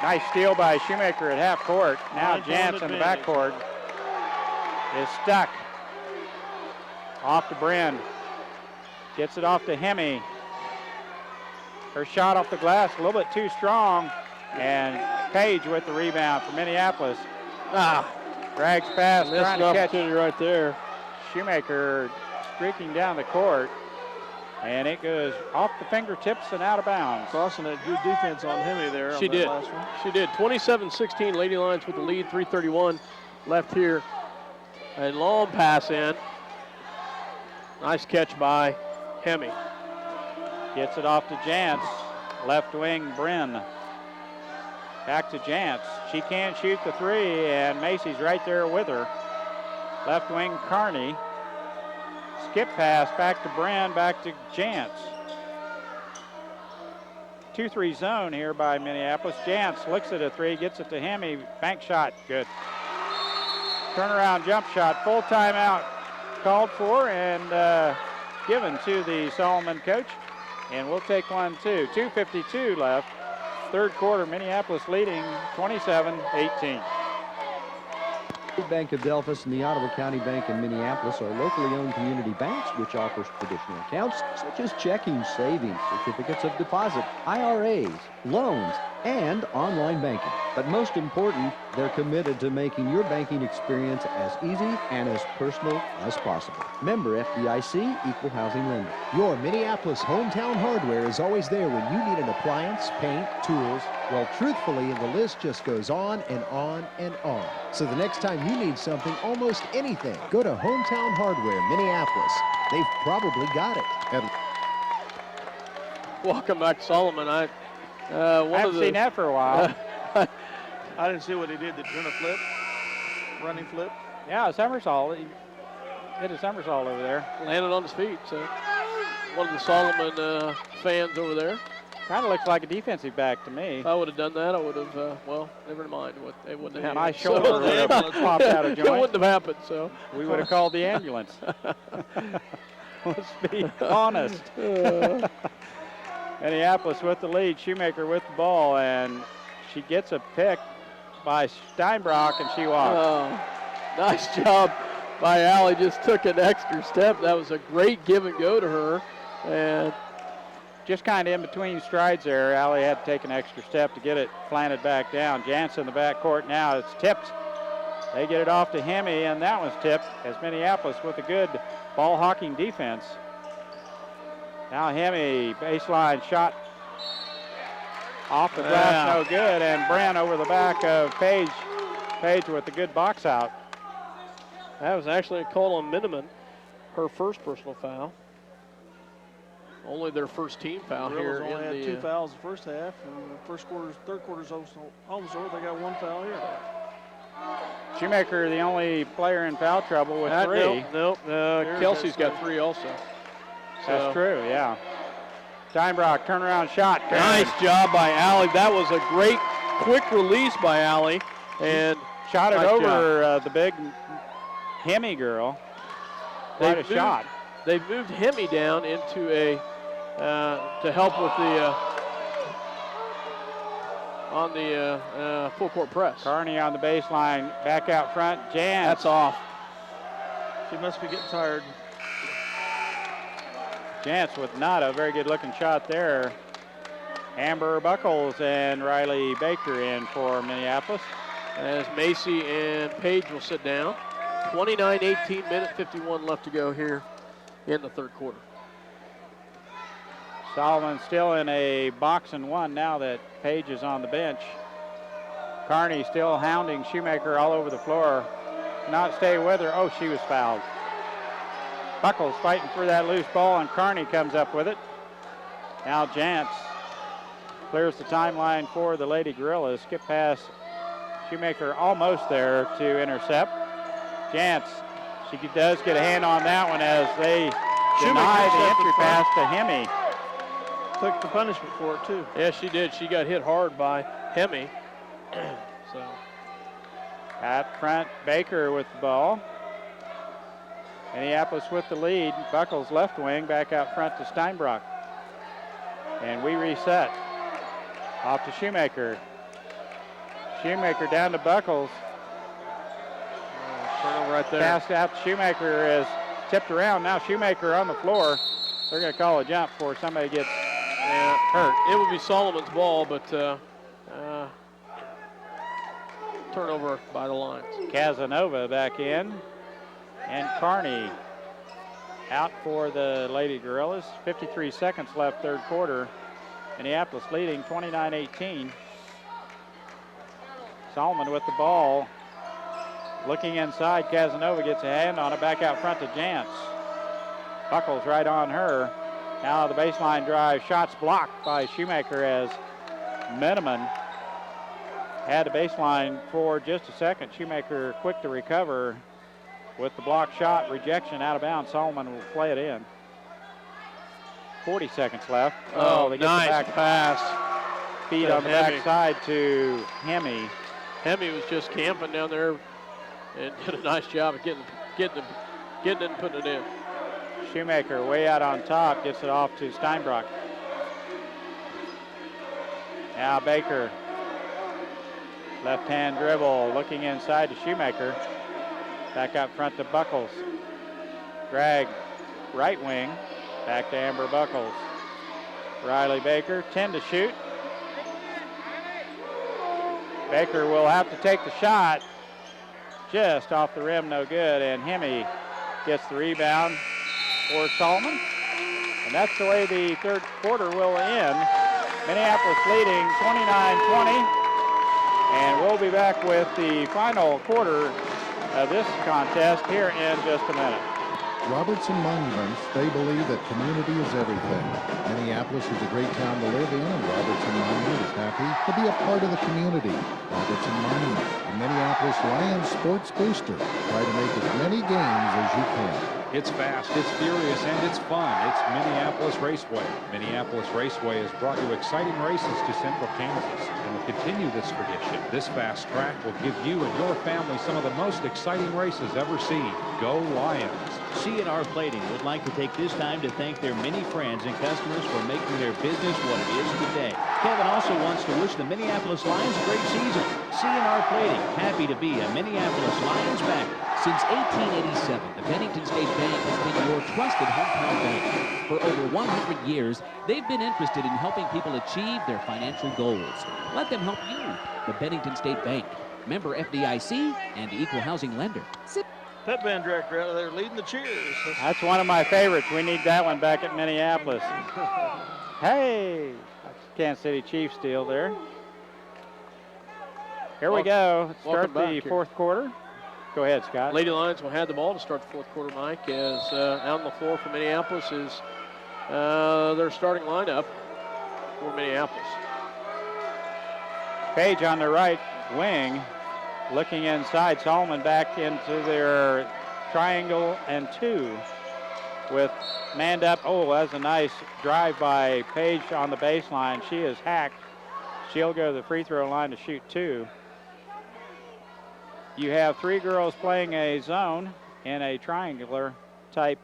Nice steal by Shoemaker at half court. Now Jantz in the backcourt is stuck. Off to Bryn. Gets it off to Hemme. Her shot off the glass a little bit too strong. And Page with the rebound for Minneapolis. Drags past, Missed trying an to catch opportunity right there. Shoemaker streaking down the court. And it goes off the fingertips and out of bounds. Crossing that good defense on Hemme there. She on did. That last one. She did. 27-16, Lady Lions with the lead. 3:31 left here. A long pass in. Nice catch by Hemme. Gets it off to Jantz. Left wing, Bryn. Back to Jantz. She can't shoot the three, and Macy's right there with her. Left wing, Carney. Skip pass back to Bryn, back to Jantz. 2-3 zone here by Minneapolis. Jantz looks at a three, gets it to Hemme. Bank shot, good. Turnaround jump shot, full timeout called for and given to the Solomon coach. And we'll take one too. 2:52 left. Third quarter, Minneapolis leading 27-18. Bank of Delphus and the Ottawa County Bank in Minneapolis are locally owned community banks which offers traditional accounts such as checking, savings, certificates of deposit, IRAs, loans, and online banking. But most important, they're committed to making your banking experience as easy and as personal as possible. Member FDIC, Equal Housing Lender. Your Minneapolis hometown hardware is always there when you need an appliance, paint, tools. Well, truthfully, the list just goes on and on and on. So the next time you need something, almost anything, go to Hometown Hardware, Minneapolis. They've probably got it. Welcome back, Solomon. I haven't seen that for a while. I didn't see what he did. The flip, running flip. Yeah, a somersault. He hit a somersault over there. Landed on his feet. So one of the Solomon fans over there. Kind of looks like a defensive back to me. If I would have done that, I would have, well, never mind. It wouldn't have My happened. shoulder would have popped out of It joint. wouldn't have happened, so. We would have called the ambulance. Let's be honest. Minneapolis with the lead. Shoemaker with the ball, and she gets a pick by Steinbrock, and she walks. Oh, nice job by Allie. Just took an extra step. That was a great give and go to her. And just kind of in between strides there. Allie had to take an extra step to get it planted back down. Jansen in the backcourt now. It's tipped. They get it off to Hemme, and that one's tipped as Minneapolis with a good ball hawking defense. Now Hemme, baseline shot off the glass, no good, and Brand over the back of Page. Page with a good box out. That was actually a call on Miniman, her first personal foul. Only their first team foul here. Only had 2 fouls the first half, and third quarter's almost over. They got 1 foul here. Shoemaker, the only player in foul trouble with 3. Nope. Kelsey's got 3 also. That's true, yeah. Steinbrock, turnaround shot. Good. Nice job by Allie. That was a great quick release by Allie. And shot it over the big Hemme girl. Quite a shot. They've moved Hemme down into a, to help with the, on the full court press. Carney on the baseline, back out front. Jan. That's off. She must be getting tired. Jantz with not a very good looking shot there. Amber Buckles and Riley Baker in for Minneapolis. As Macy and Page will sit down. 29-18, minute 51 left to go here in the third quarter. Solomon still in a box and 1 now that Page is on the bench. Carney still hounding Shoemaker all over the floor. Not stay with her. Oh, she was fouled. Buckles fighting for that loose ball, and Carney comes up with it. Now Jantz Clears the timeline for the Lady Gorillas. Skip pass. Shoemaker almost there to intercept. Jantz, she does get a hand on that one as they deny the entry pass to Hemi. Took the punishment for it, too. Yeah, she did. She got hit hard by Hemi. So At front, Baker with the ball. Minneapolis with the lead. Buckles left wing, back out front to Steinbrock. And we reset. Off to Shoemaker. Shoemaker down to Buckles. turnover right there. Pass out to Shoemaker is tipped around. Now Shoemaker on the floor. They're going to call a jump before somebody gets hurt. It would be Solomon's ball, but turnover by the Lions. Casanova back in. And Carney out for the Lady Gorillas. 53 seconds left, third quarter. Minneapolis leading 29-18. Solomon with the ball. Looking inside, Casanova gets a hand on it, back out front to Jantz. Buckles right on her. Now the baseline drive, shots blocked by Shoemaker as Miniman had the baseline for just a second. Shoemaker quick to recover with the block shot, rejection out of bounds. Solomon will play it in. 40 seconds left. Oh, they get nice the back pass. feed on the backside to Hemi. Hemi was just camping down there and did a nice job of getting it and putting it in. Shoemaker way out on top, gets it off to Steinbrock. Now Baker, left hand dribble, looking inside to Shoemaker. Back out front to Buckles. Drag, right wing, back to Amber Buckles. Riley Baker, 10 to shoot. Baker will have to take the shot. Just off the rim, no good, and Hemi gets the rebound for Solomon. And that's the way the third quarter will end. Minneapolis leading 29-20. And we'll be back with the final quarter of this contest here in just a minute. Robertson Monuments, they believe that community is everything. Minneapolis is a great town to live in, and Robertson Monument is happy to be a part of the community. Robertson Monument, the Minneapolis Lions sports booster. Try to make as many games as you can. It's fast, it's furious, and it's fun. It's Minneapolis Raceway. Minneapolis Raceway has brought you exciting races to Central Kansas and will continue this tradition. This fast track will give you and your family some of the most exciting races ever seen. Go Lions! C&R Plating would like to take this time to thank their many friends and customers for making their business what it is today. Kevin also wants to wish the Minneapolis Lions a great season. C&R Plating, happy to be a Minneapolis Lions backer. Since 1887, the Bennington State Bank has been your trusted hometown bank. For over 100 years, they've been interested in helping people achieve their financial goals. Let them help you. The Bennington State Bank, member FDIC, and equal housing lender. Pet band director out of there leading the cheers. That's one of my favorites. We need that one back at Minneapolis. Hey, Kansas City Chiefs deal there. Here we go. Start the fourth quarter. Go ahead, Scott. Lady Lions will have the ball to start the fourth quarter, Mike, as out on the floor for Minneapolis is their starting lineup for Minneapolis. Page on the right wing, looking inside. Solomon back into their triangle and two with manned up. Oh, that's a nice drive by Page on the baseline. She is hacked. She'll go to the free throw line to shoot two. You have three girls playing a zone in a triangular type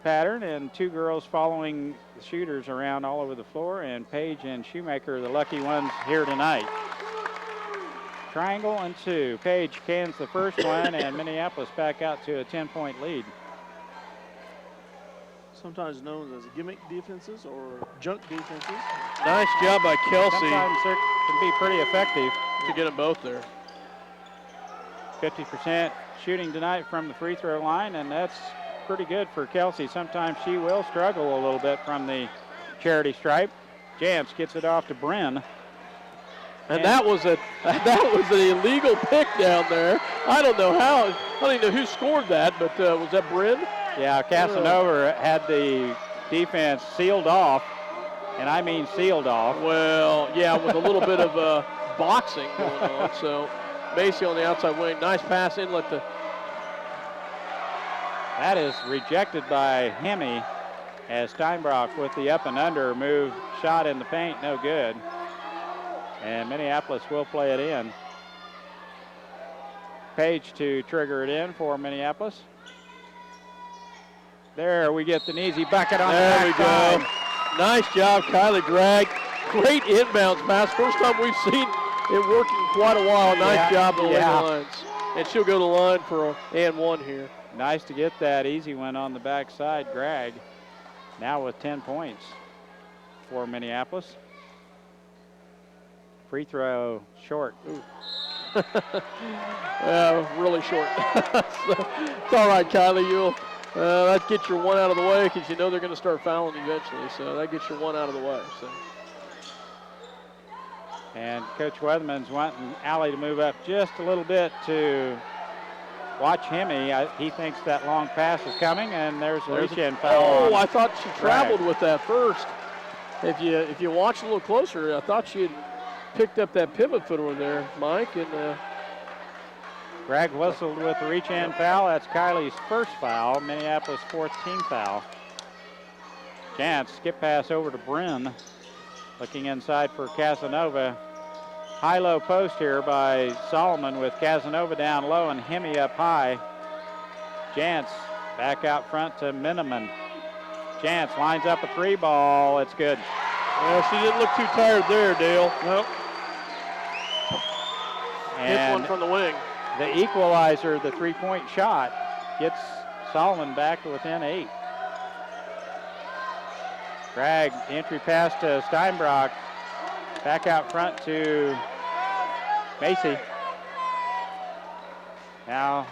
pattern and two girls following the shooters around all over the floor, and Page and Shoemaker are the lucky ones here tonight. Triangle and two. Page cans the first one, and Minneapolis back out to a 10-point lead. Sometimes known as gimmick defenses or junk defenses. Nice job by Kelsey. Sometimes they can be pretty effective. To get them both there. 50% shooting tonight from the free throw line, and that's pretty good for Kelsey. Sometimes she will struggle a little bit from the charity stripe. Jantz gets it off to Bryn. And that was an illegal pick down there. I don't know how. I don't even know who scored that, but was that Bryn? Yeah, Casanova had the defense sealed off, And I mean sealed off. Well, yeah, with a little bit of boxing going on. So Macy on the outside wing. Nice pass inlet to. That is rejected by Hemme as Steinbrock with the up and under move, shot in the paint, no good. And Minneapolis will play it in. Page to trigger it in for Minneapolis. There we get an easy bucket on there the backside. We go. Nice job, Kylie Gregg. Great inbounds pass. First time we've seen it work in quite a while. Nice job, the Lady Lions. And she'll go to the line for an and one here. Nice to get that easy one on the backside, Gregg. Now with 10 points for Minneapolis. Free throw short. Really short. It's all right, Kylie. You'll that gets your one out of the way because you know they're going to start fouling eventually. So that gets your one out of the way. So. And Coach Weatherman's wanting Allie to move up just a little bit to watch Hemme. He thinks that long pass is coming, and there's a reach-in foul. Oh, I thought she traveled with that first. If you watch a little closer, I thought she had picked up that pivot foot over there, Mike. And Gregg whistled with the reach-in foul. That's Kylie's first foul. Minneapolis' fourth team foul. Chance, skip pass over to Bryn. Looking inside for Casanova. High-low post here by Solomon with Casanova down low and Hemme up high. Jantz back out front to Miniman. Jantz lines up a three ball. It's good. Well, she didn't look too tired there, Dale. Nope. Hits one from the wing. The equalizer, the three-point shot, gets Solomon back to within 8. Gregg, entry pass to Steinbrock. Back out front to Macy. Now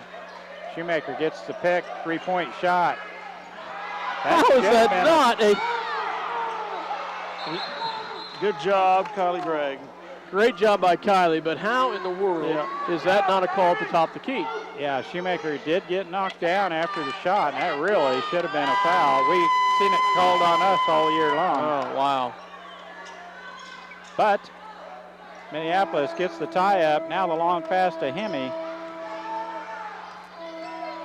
Shoemaker gets the pick, three-point shot. How is that not a... Good job, Kylie Gregg. Great job by Kylie, but how in the world is that not a call at the top of the key? Yeah, Shoemaker did get knocked down after the shot, and that really should have been a foul. We've seen it called on us all year long. Oh, wow. But Minneapolis gets the tie up. Now the long pass to Hemme.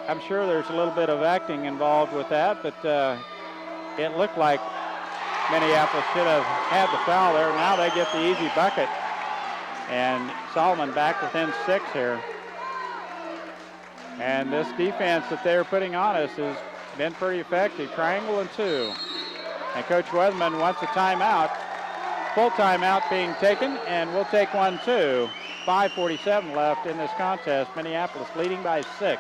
I'm sure there's a little bit of acting involved with that, but it looked like Minneapolis should have had the foul there. Now they get the easy bucket. And Solomon back within 6 here. And this defense that they're putting on us has been pretty effective. Triangle and 2. And Coach Weatherman wants a timeout. Full timeout being taken, and we'll take one too. 5:47 left in this contest. Minneapolis leading by 6.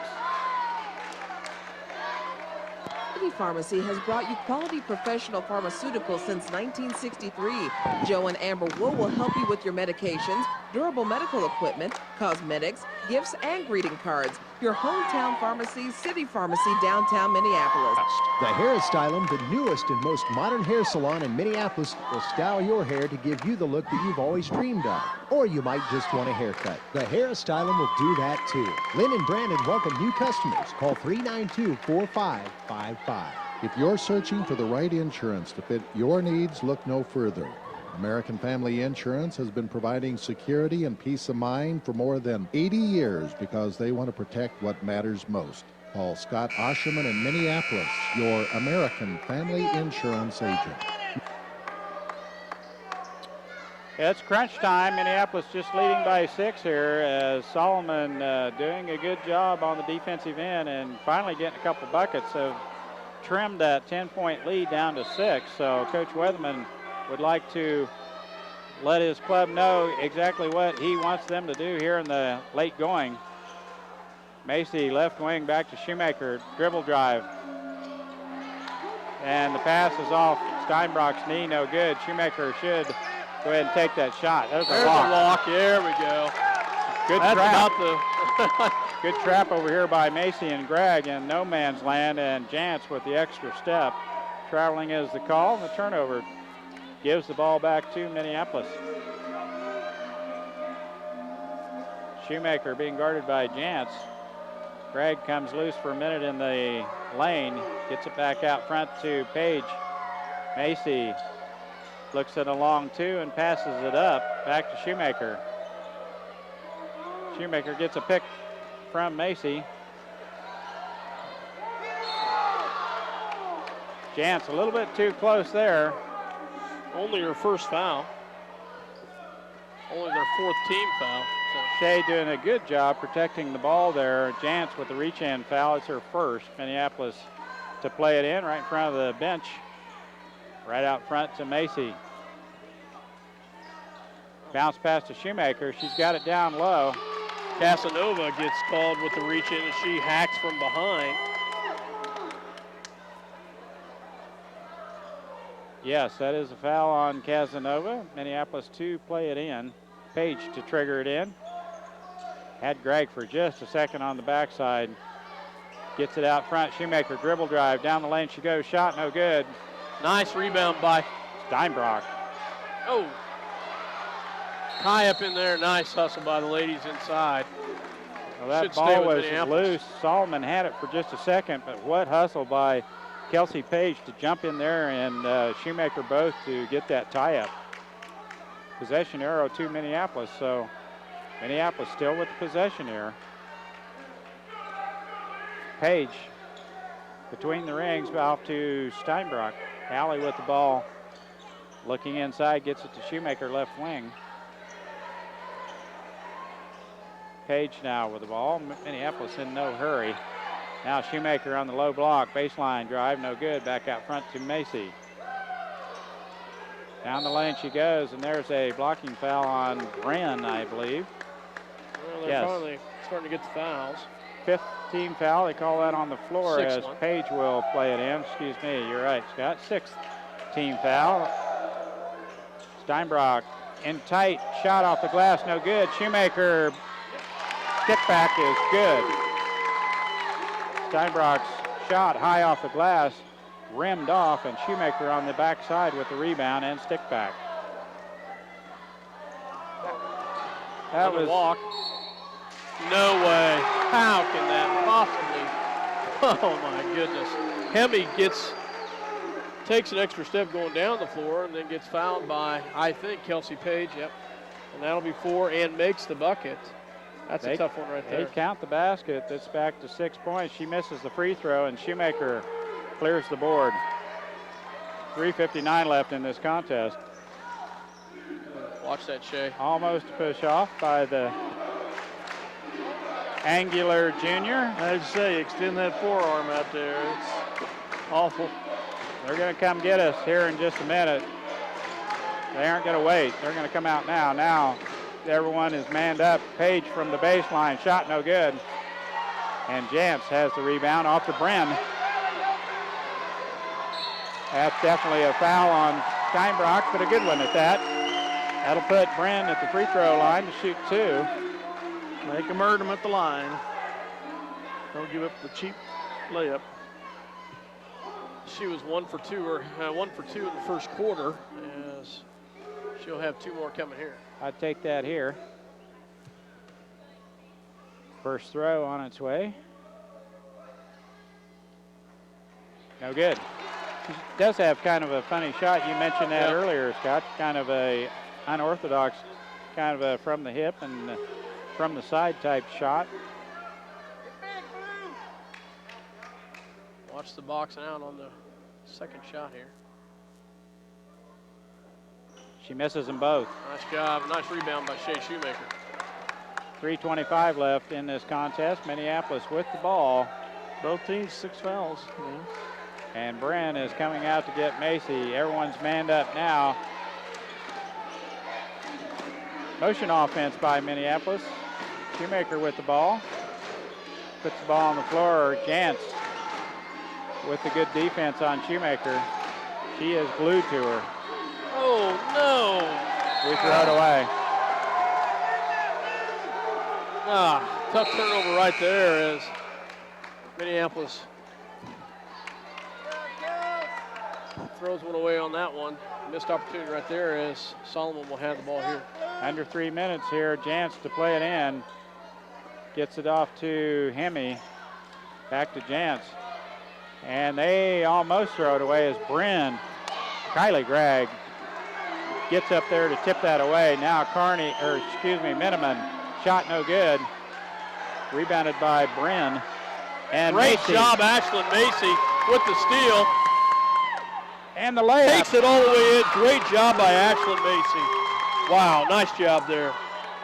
City Pharmacy has brought you quality professional pharmaceuticals since 1963. Joe and Amber Wool will help you with your medications, durable medical equipment, cosmetics, gifts, and greeting cards. Your hometown pharmacy, City Pharmacy, downtown Minneapolis. The Hairstylum, the newest and most modern hair salon in Minneapolis, will style your hair to give you the look that you've always dreamed of. Or you might just want a haircut. The Hairstylum will do that too. Lynn and Brandon welcome new customers. Call 392-4555. If you're searching for the right insurance to fit your needs, look no further. American Family Insurance has been providing security and peace of mind for more than 80 years because they want to protect what matters most. Call Scott Osherman in Minneapolis, your American Family Insurance agent. It's crunch time. Minneapolis just leading by 6 here as Solomon doing a good job on the defensive end and finally getting a couple buckets. Have trimmed that 10-point lead down to 6. So Coach Weatherman would like to let his club know exactly what he wants them to do here in the late going. Macy left wing back to Shoemaker, dribble drive. And the pass is off Steinbrock's knee, no good. Shoemaker should go ahead and take that shot. There's a block. There we go. Good That's trap. about the Good trap over here by Macy and Gregg in no man's land, and Jantz with the extra step. Traveling is the call, and the turnover gives the ball back to Minneapolis. Shoemaker being guarded by Jantz. Gregg comes loose for a minute in the lane, gets it back out front to Page. Macy Looks at a long 2 and passes it up. Back to Shoemaker. Shoemaker gets a pick from Macy. Jantz a little bit too close there. Only her first foul. Only their 4th team foul. So. Shea doing a good job protecting the ball there. Jantz with the reach-in foul. It's her first. Minneapolis to play it in right in front of the bench. Right out front to Macy. Bounce pass to Shoemaker. She's got it down low. Casanova gets called with the reach in and she hacks from behind. Yes, that is a foul on Casanova. Minneapolis to play it in. Page to trigger it in. Had Gregg for just a second on the backside. Gets it out front. Shoemaker dribble drive. Down the lane she goes. Shot no good. Nice rebound by Steinbrock. Oh. High up in there. Nice hustle by the ladies inside. Well, that Should ball was loose. Solomon had it for just a second, but what hustle by Kelsey Page to jump in there and Shoemaker both to get that tie-up. Possession arrow to Minneapolis, so Minneapolis still with the possession here. Page between the rings, off to Steinbrock. Alley with the ball. Looking inside, gets it to Shoemaker, left wing. Page now with the ball. Minneapolis in no hurry. Now Shoemaker on the low block. Baseline drive, no good. Back out front to Macy. Down the lane she goes, and there's a blocking foul on Bren, I believe. Well, they're finally starting to get the fouls. 5th team foul. They call that on the floor as 6-1. Page will play it in. Excuse me, you're right, Scott. 6th team foul. Steinbrock in tight. Shot off the glass, no good. Shoemaker, kickback is good. Steinbrock's shot high off the glass, rimmed off, and Shoemaker on the backside with the rebound and stick back. That was walk. No way. How can that possibly? Oh my goodness. Hemi takes an extra step going down the floor and then gets fouled by, I think, Kelsey Page. Yep. And that'll be 4 and makes the bucket. That's a tough one right there. They count the basket. That's back to 6 points. She misses the free throw, and Shoemaker clears the board. 3:59 left in this contest. Watch that, Shea. Almost a push off by the angular junior. I'd say extend that forearm out there. It's awful. They're going to come get us here in just a minute. They aren't going to wait. They're going to come out now. Now everyone is manned up. Page from the baseline. Shot no good. And Jantz has the rebound off the Bren. That's definitely a foul on Steinbrock, but a good one at that. That'll put Bren at the free throw line to shoot 2. Make them earn them at the line. Don't give up the cheap layup. She was 1 for 2 in the first quarter, as she'll have 2 more coming here. I'd take that here. First throw on its way. No good. She does have kind of a funny shot. You mentioned that earlier, Scott. Kind of a unorthodox, kind of a from the hip and from the side type shot. Watch the boxing out on the second shot here. She misses them both. Nice job. Nice rebound by Shea Shoemaker. 3:25 left in this contest. Minneapolis with the ball. Both teams 6 fouls. Yeah. And Bren is coming out to get Macy. Everyone's manned up now. Motion offense by Minneapolis. Shoemaker with the ball. Puts the ball on the floor. Jantz with the good defense on Shoemaker. She is glued to her. Oh, no. We throw it away. Tough turnover right there as Minneapolis throws one away on that one. Missed opportunity right there as Solomon will have the ball here. Under 3 minutes here. Jantz to play it in. Gets it off to Hemi. Back to Jantz. And they almost throw it away as Bren, Kylie Gregg, gets up there to tip that away. Now Miniman, shot no good. Rebounded by Bryn. And Great Macy. job, Ashlyn Macy, with the steal. And the layup. Takes it all the way in. Great job by Ashlyn Macy. Wow, nice job there.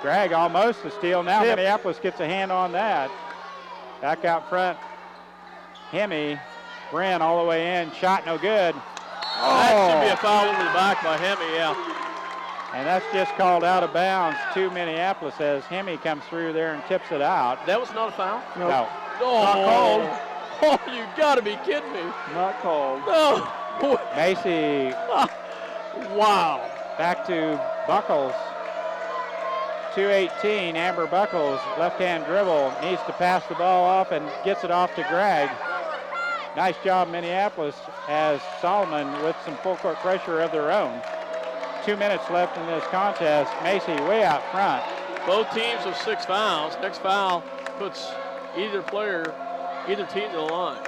Greg almost a steal. Now Minneapolis gets a hand on that. Back out front. Hemi. Bryn all the way in. Shot no good. That should be a foul over the back by Hemi, yeah. And that's just called out of bounds to Minneapolis as Hemi comes through there and tips it out. That was not a foul? No. No. Not called. Oh, you got to be kidding me. Not called. No. Macy. Wow. Back to Buckles. 2:18. Amber Buckles, left-hand dribble, needs to pass the ball off and gets it off to Gregg. Nice job, Minneapolis, as Solomon with some full court pressure of their own. 2 minutes left in this contest. Macy way out front. Both teams with 6 fouls. Next foul puts either team to the line.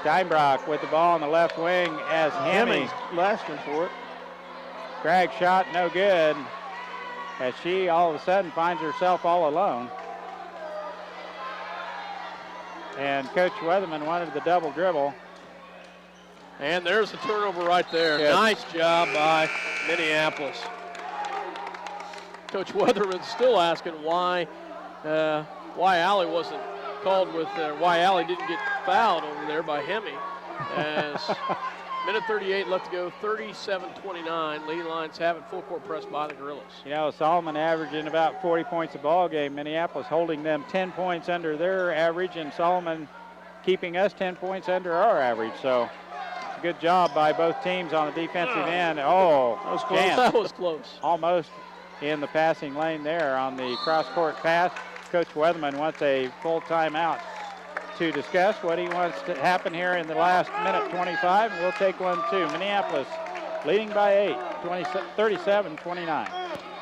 Steinbrock with the ball on the left wing as Hemi's lasting for it. Gregg shot no good as she all of a sudden finds herself all alone. And Coach Weatherman wanted the double dribble. And there's the turnover right there. Yes. Nice job by Minneapolis. Coach Weatherman's still asking why Allie wasn't called with, why Allie didn't get fouled over there by Hemi. As minute 38 left to go, 37-29. Lady Lions have it, full court press by the Gorillas. You know, Solomon averaging about 40 points a ball game. Minneapolis holding them 10 points under their average, and Solomon keeping us 10 points under our average. So good job by both teams on the defensive end. Oh, that was close. That was close. Almost in the passing lane there on the cross-court pass. Coach Weatherman wants a full timeout to discuss what he wants to happen here in the last minute 25, and we'll take one too. Minneapolis leading by 8, 37-29.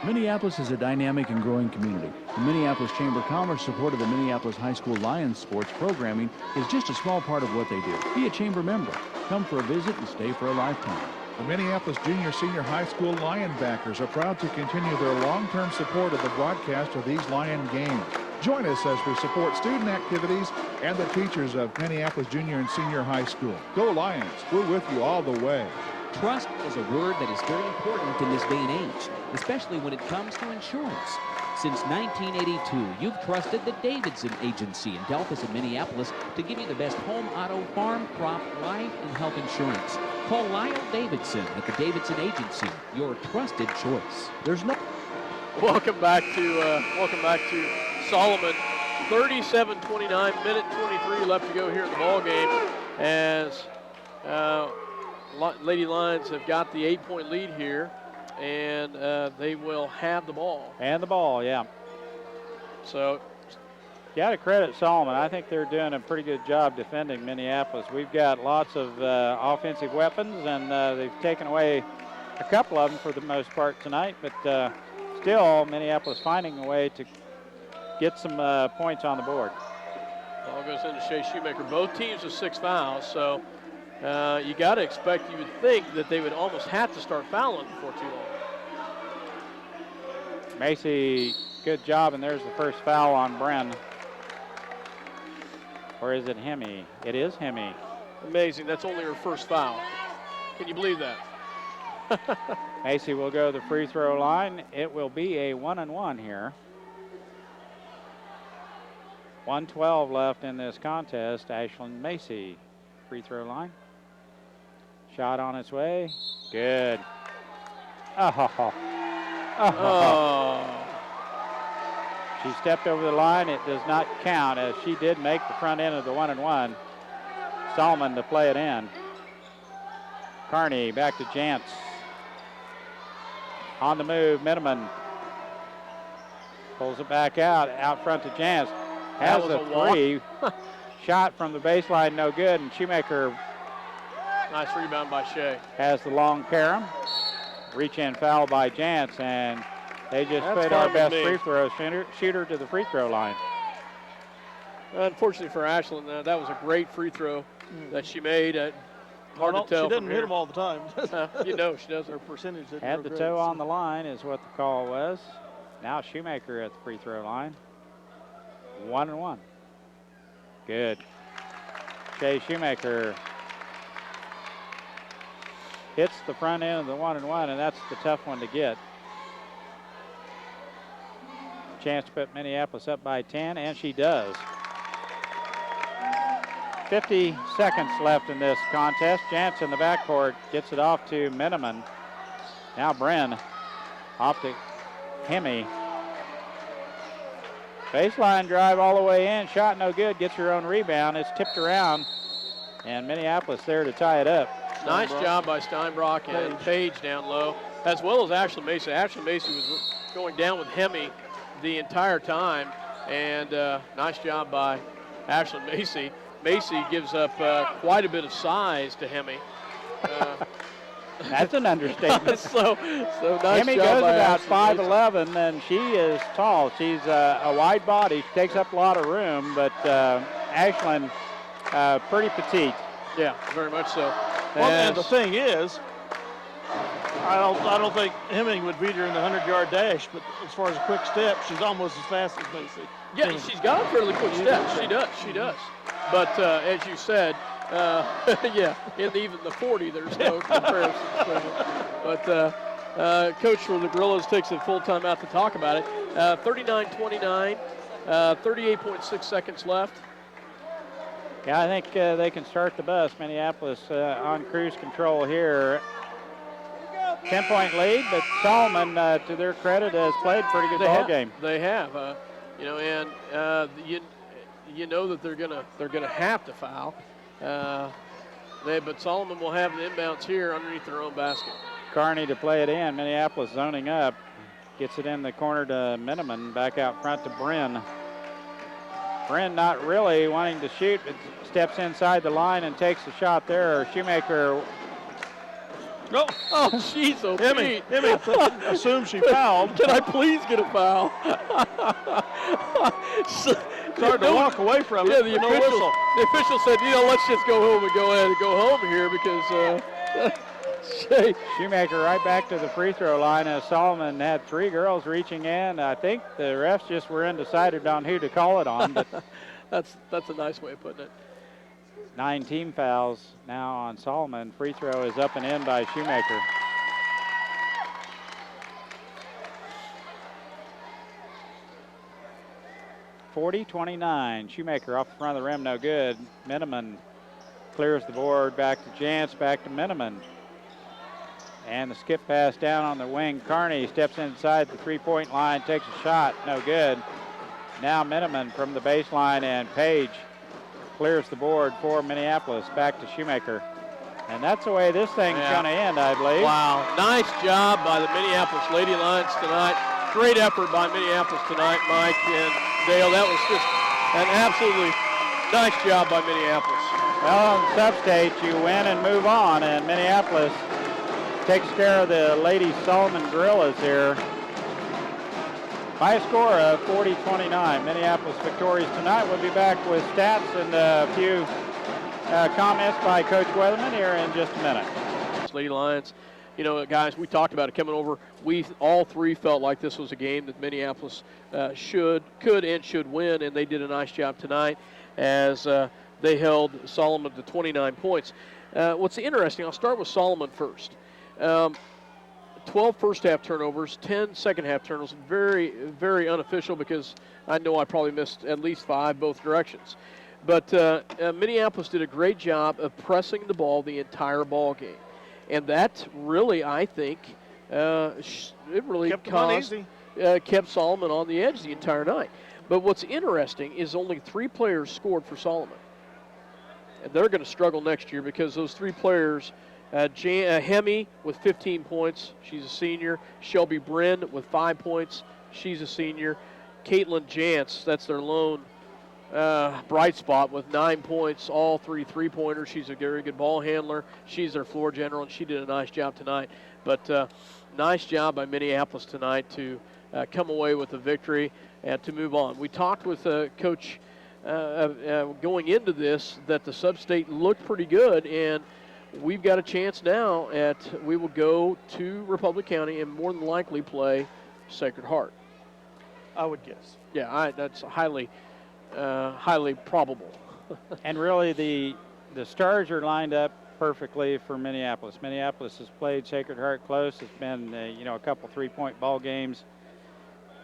Minneapolis is a dynamic and growing community. The Minneapolis Chamber of Commerce support of the Minneapolis High School Lions sports programming is just a small part of what they do. Be a Chamber member. Come for a visit and stay for a lifetime. The Minneapolis Junior Senior High School Lion backers are proud to continue their long-term support of the broadcast of these Lion games. Join us as we support student activities and the teachers of Minneapolis Junior and Senior High School. Go Lions! We're with you all the way. Trust is a word that is very important in this day and age, especially when it comes to insurance. Since 1982, you've trusted the Davidson Agency in Delphos and Minneapolis to give you the best home, auto, farm, crop, life, and health insurance. Call Lyle Davidson at the Davidson Agency, your trusted choice. There's no. Welcome back to Solomon. 37-29, minute 23 left to go here in the ball game, as Lady Lions have got the 8-point lead here, and they will have the ball. And the ball, yeah. So, you got to credit Solomon. I think they're doing a pretty good job defending Minneapolis. We've got lots of offensive weapons, and they've taken away a couple of them for the most part tonight, but still Minneapolis finding a way to get some points on the board. Ball goes into Shea Shoemaker. Both teams with 6 fouls, so you got to expect, you would think that they would almost have to start fouling before too long. Macy, good job, and there's the first foul on Bren. Or is it Hemi? It is Hemi. Amazing, that's only her first foul. Can you believe that? Macy will go to the free throw line. It will be a 1-and-1 here. 1:12 left in this contest. Ashlyn Macy, free throw line. Shot on its way. Good. She stepped over the line. It does not count, as she did make the front end of the 1-and-1. Solomon to play it in. Carney back to Jantz. On the move, Miniman. Pulls it back out front to Jantz. Has a three. Shot from the baseline, no good, and Shoemaker. Nice rebound by Shea. Has the long carom. Reach-in foul by Jantz, and they just put our best free throw shooter to the free throw line. Unfortunately for Ashlyn, that was a great free throw that she made. Hard to tell. She doesn't from hit here. them all the time. You know she doesn't. Her percentage isn't Had real the great, toe so. on the line is what the call was. Now Shoemaker at the free throw line. 1-1. Good. Jay Shoemaker hits the front end of the 1-1, and that's the tough one to get. Chance to put Minneapolis up by 10, and she does. 50 seconds left in this contest. Jantz in the backcourt gets it off to Miniman. Now Bren off to Hemi. Baseline drive all the way in. Shot no good. Gets her own rebound. It's tipped around. And Minneapolis there to tie it up. Nice job by Steinbrock and Page down low, as well as Ashley Macy. Ashley Macy was going down with Hemi the entire time. And nice job by Ashley Macy. Macy gives up quite a bit of size to Hemi. That's an understatement. so nice Hemi job goes by about Ashley 5'11", and she is tall. She's a wide body. She takes up a lot of room, but Ashlyn, pretty petite. Yeah, very much so. Well, and the thing is, I don't think Hemming would beat her in the 100-yard dash, but as far as a quick step, she's almost as fast as Macy. Yeah, she's got a fairly quick step. She does. But as you said, yeah, in even the 40, there's no comparison. But coach for the Gorillas takes a full time out to talk about it. 39-29, 38.6 seconds left. Yeah, I think they can start the bus. Minneapolis on cruise control here. 10-point lead, but Solomon, to their credit, has played a pretty good ball game. They have, and you know that they're gonna have to foul. But Solomon will have the inbounds here underneath their own basket. Carney to play it in. Minneapolis zoning up, gets it in the corner to Miniman. Back out front to Bryn. Bryn not really wanting to shoot, but steps inside the line and takes a shot there. Shoemaker. No. Oh, she's so Hemi assumes she fouled. Can I please get a foul? It's hard to walk away from it. Yeah, the official said, let's just go home and go ahead and go home here because Shoemaker right back to the free throw line as Solomon had three girls reaching in. I think the refs just were undecided on who to call it on. But that's a nice way of putting it. 9 team fouls now on Solomon. Free throw is up and in by Shoemaker. (40-29). Shoemaker off the front of the rim, no good. Miniman clears the board. Back to Jantz, back to Miniman. And the skip pass down on the wing. Carney steps inside the three-point line, takes a shot, no good. Now Miniman from the baseline, and Page clears the board for Minneapolis. Back to Shoemaker. And that's the way this thing's going to end, I believe. Wow, nice job by the Minneapolis Lady Lions tonight. Great effort by Minneapolis tonight, Mike and Dale. That was just an absolutely nice job by Minneapolis. Well, on SubState, you win and move on, and Minneapolis takes care of the Lady Solomon Gorillas here. By a score of 40-29. Minneapolis victorious tonight. We'll be back with stats and a few comments by Coach Weatherman here in just a minute. Lady Lions, guys, we talked about it coming over. We all three felt like this was a game that Minneapolis could and should win, and they did a nice job tonight as they held Solomon to 29 points. What's interesting, I'll start with Solomon first. 12 first-half turnovers, 10 second-half turnovers. Very, very unofficial because I know I probably missed at least 5 both directions. But Minneapolis did a great job of pressing the ball the entire ball game. And that really, I think, it really kept Solomon on the edge the entire night. But what's interesting is only 3 players scored for Solomon. And they're going to struggle next year because those 3 players, Hemi with 15 points, she's a senior. Shelby Bryn with 5 points, she's a senior. Caitlin Jantz, that's their lone bright spot with 9 points, all 3 three-pointers. She's a very good ball handler. She's their floor general, and she did a nice job tonight. But nice job by Minneapolis tonight to come away with a victory and to move on. We talked with Coach going into this that the SubState looked pretty good, and we've got a chance now we will go to Republic County and more than likely play Sacred Heart. I would guess. Yeah, that's highly probable. And really, the stars are lined up perfectly for Minneapolis. Minneapolis has played Sacred Heart close. It's been, a couple 3-point ball games.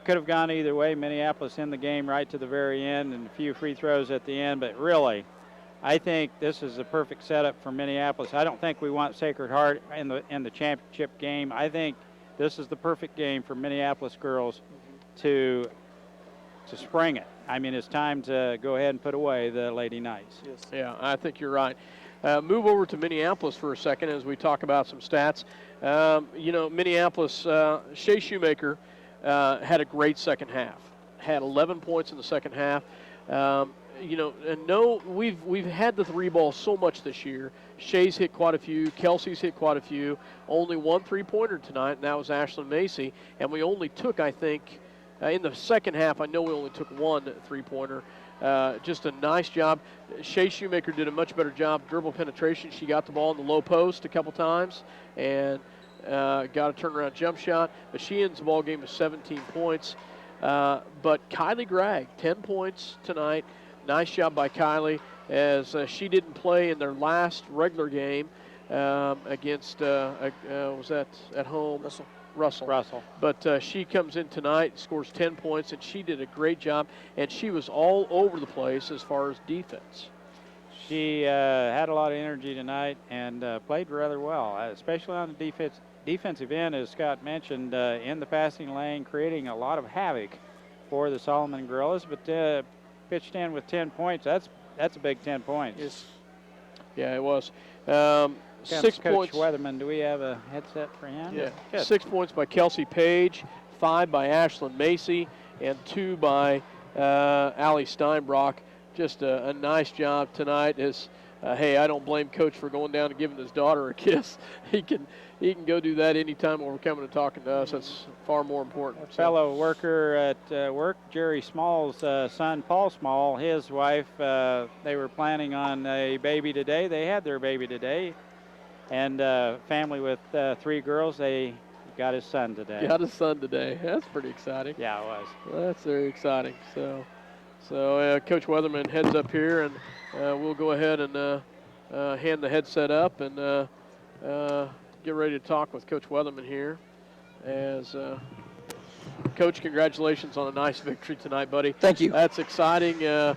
Could have gone either way. Minneapolis in the game right to the very end and a few free throws at the end. But really, I think this is a perfect setup for Minneapolis. I don't think we want Sacred Heart in the championship game. I think this is the perfect game for Minneapolis girls to spring it. I mean, it's time to go ahead and put away the Lady Knights. Yes. Yeah, I think you're right. Move over to Minneapolis for a second as we talk about some stats. Minneapolis, Shea Shoemaker had a great second half. Had 11 points in the second half. We've had the 3 ball so much this year. Shea's hit quite a few. Kelsey's hit quite a few. Only 1 3-pointer tonight, and that was Ashlyn Macy. And we only took, I think, in the second half, I know we only took 1 3-pointer. Just a nice job. Shea Shoemaker did a much better job dribble penetration. She got the ball in the low post a couple times and got a turnaround jump shot. But she ends the ball game with 17 points. But Kylie Gregg, 10 points tonight. Nice job by Kylie, as she didn't play in their last regular game against, was that at home? Russell. But she comes in tonight, scores 10 points, and she did a great job. And she was all over the place as far as defense. She had a lot of energy tonight and played rather well, especially on the defensive end, as Scott mentioned, in the passing lane, creating a lot of havoc for the Solomon Gorillas. But pitched in with 10 points. That's a big 10 points. Yes. Yeah, it was. 6 Coach points. Weatherman, do we have a headset for him? Yeah. Good. 6 points by Kelsey Page, 5 by Ashlyn Macy, and 2 by Allie Steinbrock. Just a nice job tonight. Hey, I don't blame Coach for going down and giving his daughter a kiss. He can go do that anytime when we're coming and talking to us. That's far more important. A fellow worker at work, Jerry Small's son, Paul Small, his wife, they were planning on a baby today. They had their baby today. And family with 3 girls, they got his son today. Got his son today. That's pretty exciting. Yeah, it was. That's very exciting. So Coach Weatherman heads up here, and we'll go ahead and hand the headset up and get ready to talk with Coach Weatherman here. As Coach, congratulations on a nice victory tonight, buddy. Thank you. That's exciting to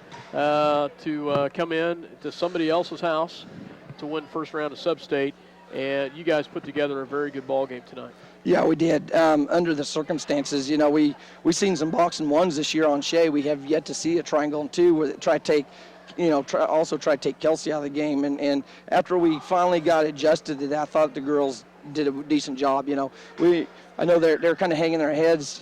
come in to somebody else's house to win first round of SubState, and you guys put together a very good ball game tonight. Yeah, we did. Under the circumstances, we've seen some box and ones this year on Shea. We have yet to see a triangle and 2 where they try to take Kelsey out of the game. And after we finally got adjusted to that, I thought the girls did a decent job. I know they're kind of hanging their heads.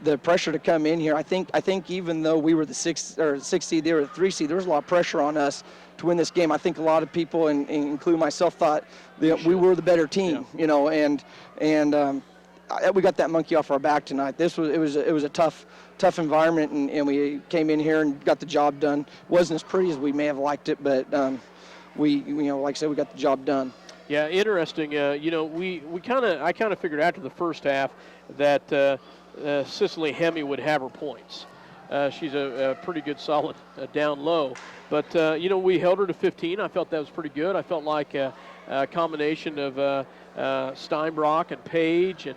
The pressure to come in here. I think even though we were the 6th seed, they were the 3 seed, there was a lot of pressure on us to win this game. I think a lot of people, including myself, thought that we were the better team. Yeah. We got that monkey off our back tonight. It was a tough environment, and we came in here and got the job done. Wasn't as pretty as we may have liked it, but like I said, we got the job done. Yeah, interesting. I kind of figured after the first half that Cicely Hemme would have her points. She's a pretty good, solid down low. But, we held her to 15. I felt that was pretty good. I felt like a combination of Steinbrock and Page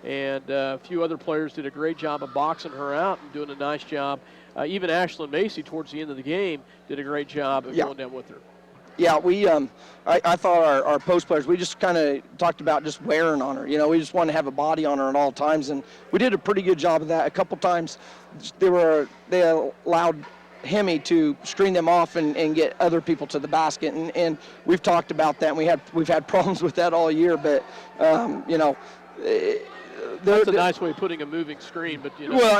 and a few other players did a great job of boxing her out and doing a nice job. Even Ashlyn Macy, towards the end of the game, did a great job of going down with her. Yeah, I thought our post players, we just kind of talked about just wearing on her. We just wanted to have a body on her at all times, and we did a pretty good job of that. A couple times they allowed Hemme to screen them off and get other people to the basket, and we've talked about that, and we've had problems with that all year, but that's a nice way of putting a moving screen, but Well,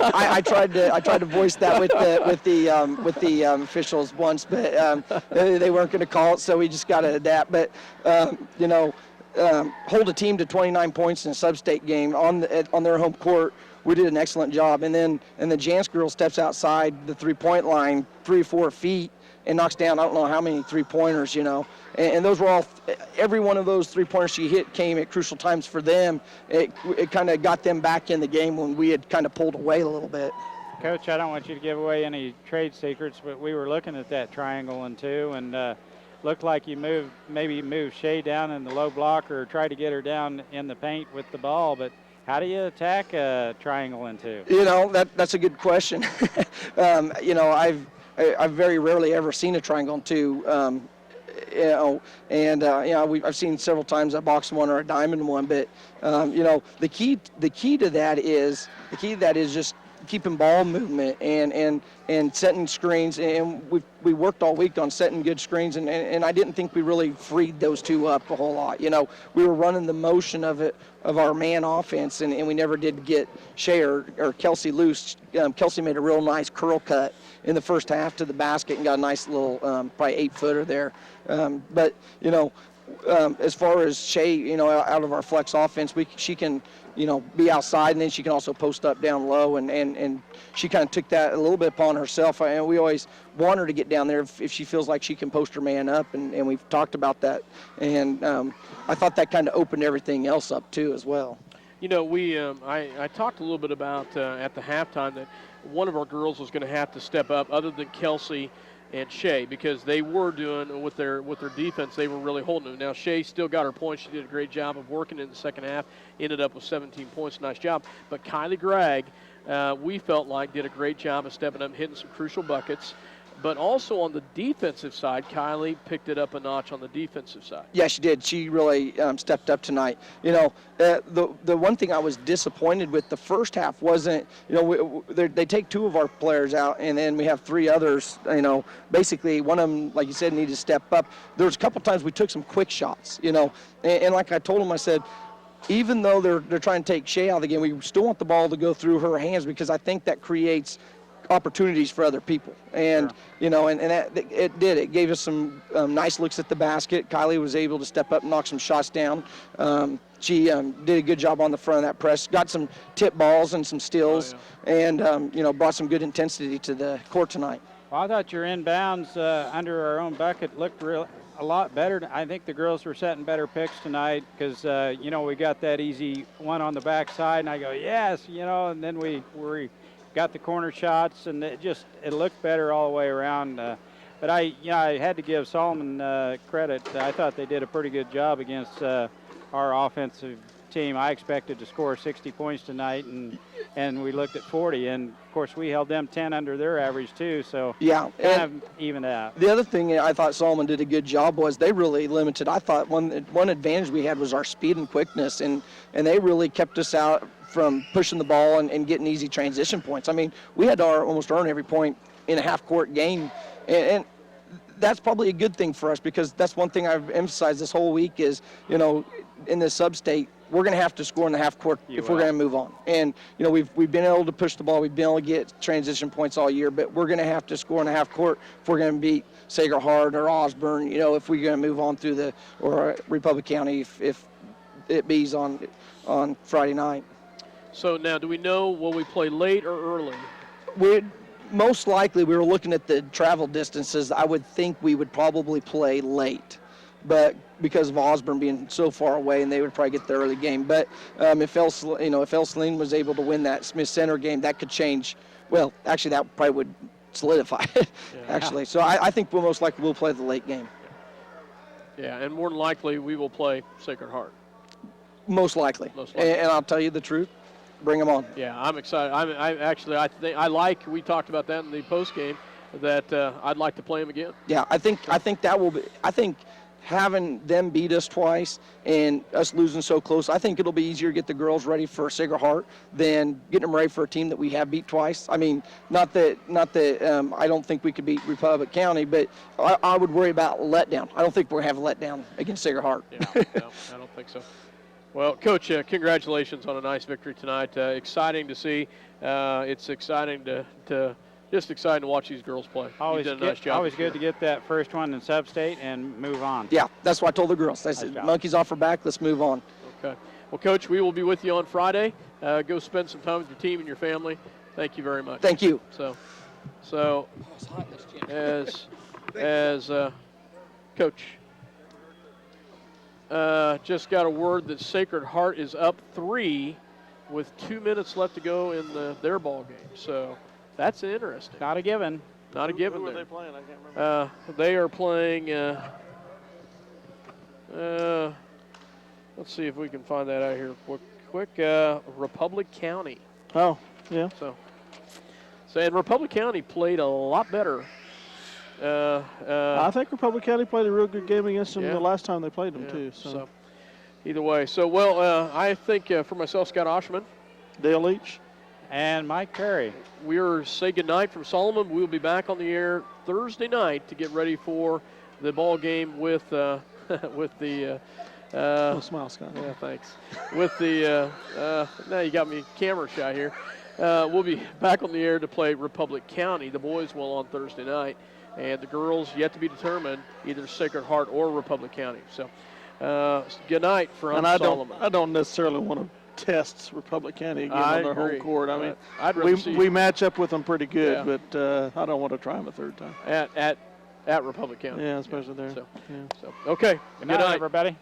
I tried to voice that with the officials once, but they weren't going to call it, so we just got to adapt. But hold a team to 29 points in a SubState game on their home court. We did an excellent job, and then the Jance girl steps outside the 3-point line 3 or 4 feet knocks down I don't know how many three-pointers, you know. And those were all, every one of those three-pointers she hit came at crucial times for them. It kind of got them back in the game when we had kind of pulled away a little bit. Coach, I don't want you to give away any trade secrets, but we were looking at that triangle and two, and looked like you maybe moved Shea down in the low block or tried to get her down in the paint with the ball. But how do you attack a triangle and two? You know, that's a good question. You know, I've very rarely ever seen a triangle and two. You know, and you know, I've seen several times a box one or a diamond one, but you know, the key to that is just keeping ball movement and setting screens, and we worked all week on setting good screens, and I didn't think we really freed those two up a whole lot. You know, we were running the motion of our man offense, and we never did get Shea or Kelsey loose. Kelsey made a real nice curl cut in the first half to the basket and got a nice little probably 8-footer there. But you know, as far as Shea, you know, out of our flex offense, she can, you know, be outside, and then she can also post up down low, and she kind of took that a little bit upon herself. And we always want her to get down there if she feels like she can post her man up, and we've talked about that. And I thought that kind of opened everything else up too as well. You know, I talked a little bit about at the halftime that one of our girls was going to have to step up, other than Kelsey and Shea, because they were doing with their defense, they were really holding them. Now Shea still got her points. She did a great job of working in the second half, ended up with 17 points, nice job. But Kylie Gregg, we felt like did a great job of stepping up, hitting some crucial buckets. But also on the defensive side, Kylie picked it up a notch on the defensive side. Yeah, she did. She really stepped up tonight. You know, the one thing I was disappointed with the first half wasn't, you know, they take two of our players out, and then we have three others. You know, basically one of them, like you said, needed to step up. There was a couple times we took some quick shots, you know, and like I told them, I said, even though they're trying to take Shea out of the game, we still want the ball to go through her hands, because I think that creates opportunities for other people. And sure. You know, and that it did. It gave us some nice looks at the basket. Kylie was able to step up and knock some shots down. She did a good job on the front of that press. Got some tip balls and some steals, and you know, brought some good intensity to the court tonight. Well, I thought your inbounds under our own bucket looked a lot better. I think the girls were setting better picks tonight, because you know, we got that easy one on the backside, and I go, yes, you know, and then we got the corner shots, and it looked better all the way around. But I had to give Solomon credit. I thought they did a pretty good job against our offensive team. I expected to score 60 points tonight, and we looked at 40. And of course, we held them 10 under their average too. So yeah, kind of evened out. The other thing I thought Solomon did a good job was they really limited. I thought one advantage we had was our speed and quickness, and they really kept us out from pushing the ball and getting easy transition points. I mean, we had to almost earn every point in a half-court game, and that's probably a good thing for us, because that's one thing I've emphasized this whole week is, you know, in the sub-state, we're going to have to score in the half-court if we're going to move on. And, you know, we've been able to push the ball. We've been able to get transition points all year, but we're going to have to score in the half-court if we're going to beat Sacred Heart or Osborne, you know, if we're going to move on through or Republic County if it be's on Friday night. So now, do we know, will we play late or early? Most likely, we were looking at the travel distances. I would think we would probably play late, but because of Osborne being so far away, and they would probably get the early game. But if El Saline was able to win that Smith Center game, that could change. Well, actually, that probably would solidify it. Actually, so I think we'll most likely play the late game. Yeah, and more than likely, we will play Sacred Heart. Most likely. And I'll tell you the truth. Bring them on. Yeah, I'm excited. We talked about that in the post game, that I'd like to play them again. Yeah, I think that will be. I think having them beat us twice and us losing so close, I think it'll be easier to get the girls ready for Sacred Heart than getting them ready for a team that we have beat twice. I mean, not that I don't think we could beat Republic County, but I would worry about letdown. I don't think we're going to have a letdown against Sacred Heart. Yeah, no, I don't think so. Well, Coach, congratulations on a nice victory tonight. Exciting to see. It's exciting just exciting to watch these girls play. Always did a nice job. Always good to get that first one in Sub-State and move on. Yeah, that's what I told the girls. I said, monkeys off her back, let's move on. Okay. Well, Coach, we will be with you on Friday. Go spend some time with your team and your family. Thank you very much. Thank you. So as as Coach just got a word that Sacred Heart is up 3 with 2 minutes left to go in their ball game. So that's interesting. Not a given. Not a given. Who are there. they playing? I can't remember. They are playing. Let's see if we can find that out here quick. Republic County. Oh, yeah. So and Republic County played a lot better. I think Republic County played a real good game against them the last time they played them, too. So either way. So, I think for myself, Scott Oshman, Dale Leach, and Mike Perry. We'll say goodnight from Solomon. We'll be back on the air Thursday night to get ready for the ball game with with the. Smile, Scott. Yeah, thanks. With the now you got me camera shy here. We'll be back on the air to play Republic County. The boys will on Thursday night, and the girls yet to be determined, either Sacred Heart or Republic County. So, good night from Solomon. I don't necessarily want to test Republic County again on their home court. I mean, we match up with them pretty good, but I don't want to try them a third time. At Republic County. Yeah, especially there. So okay. Good night, everybody.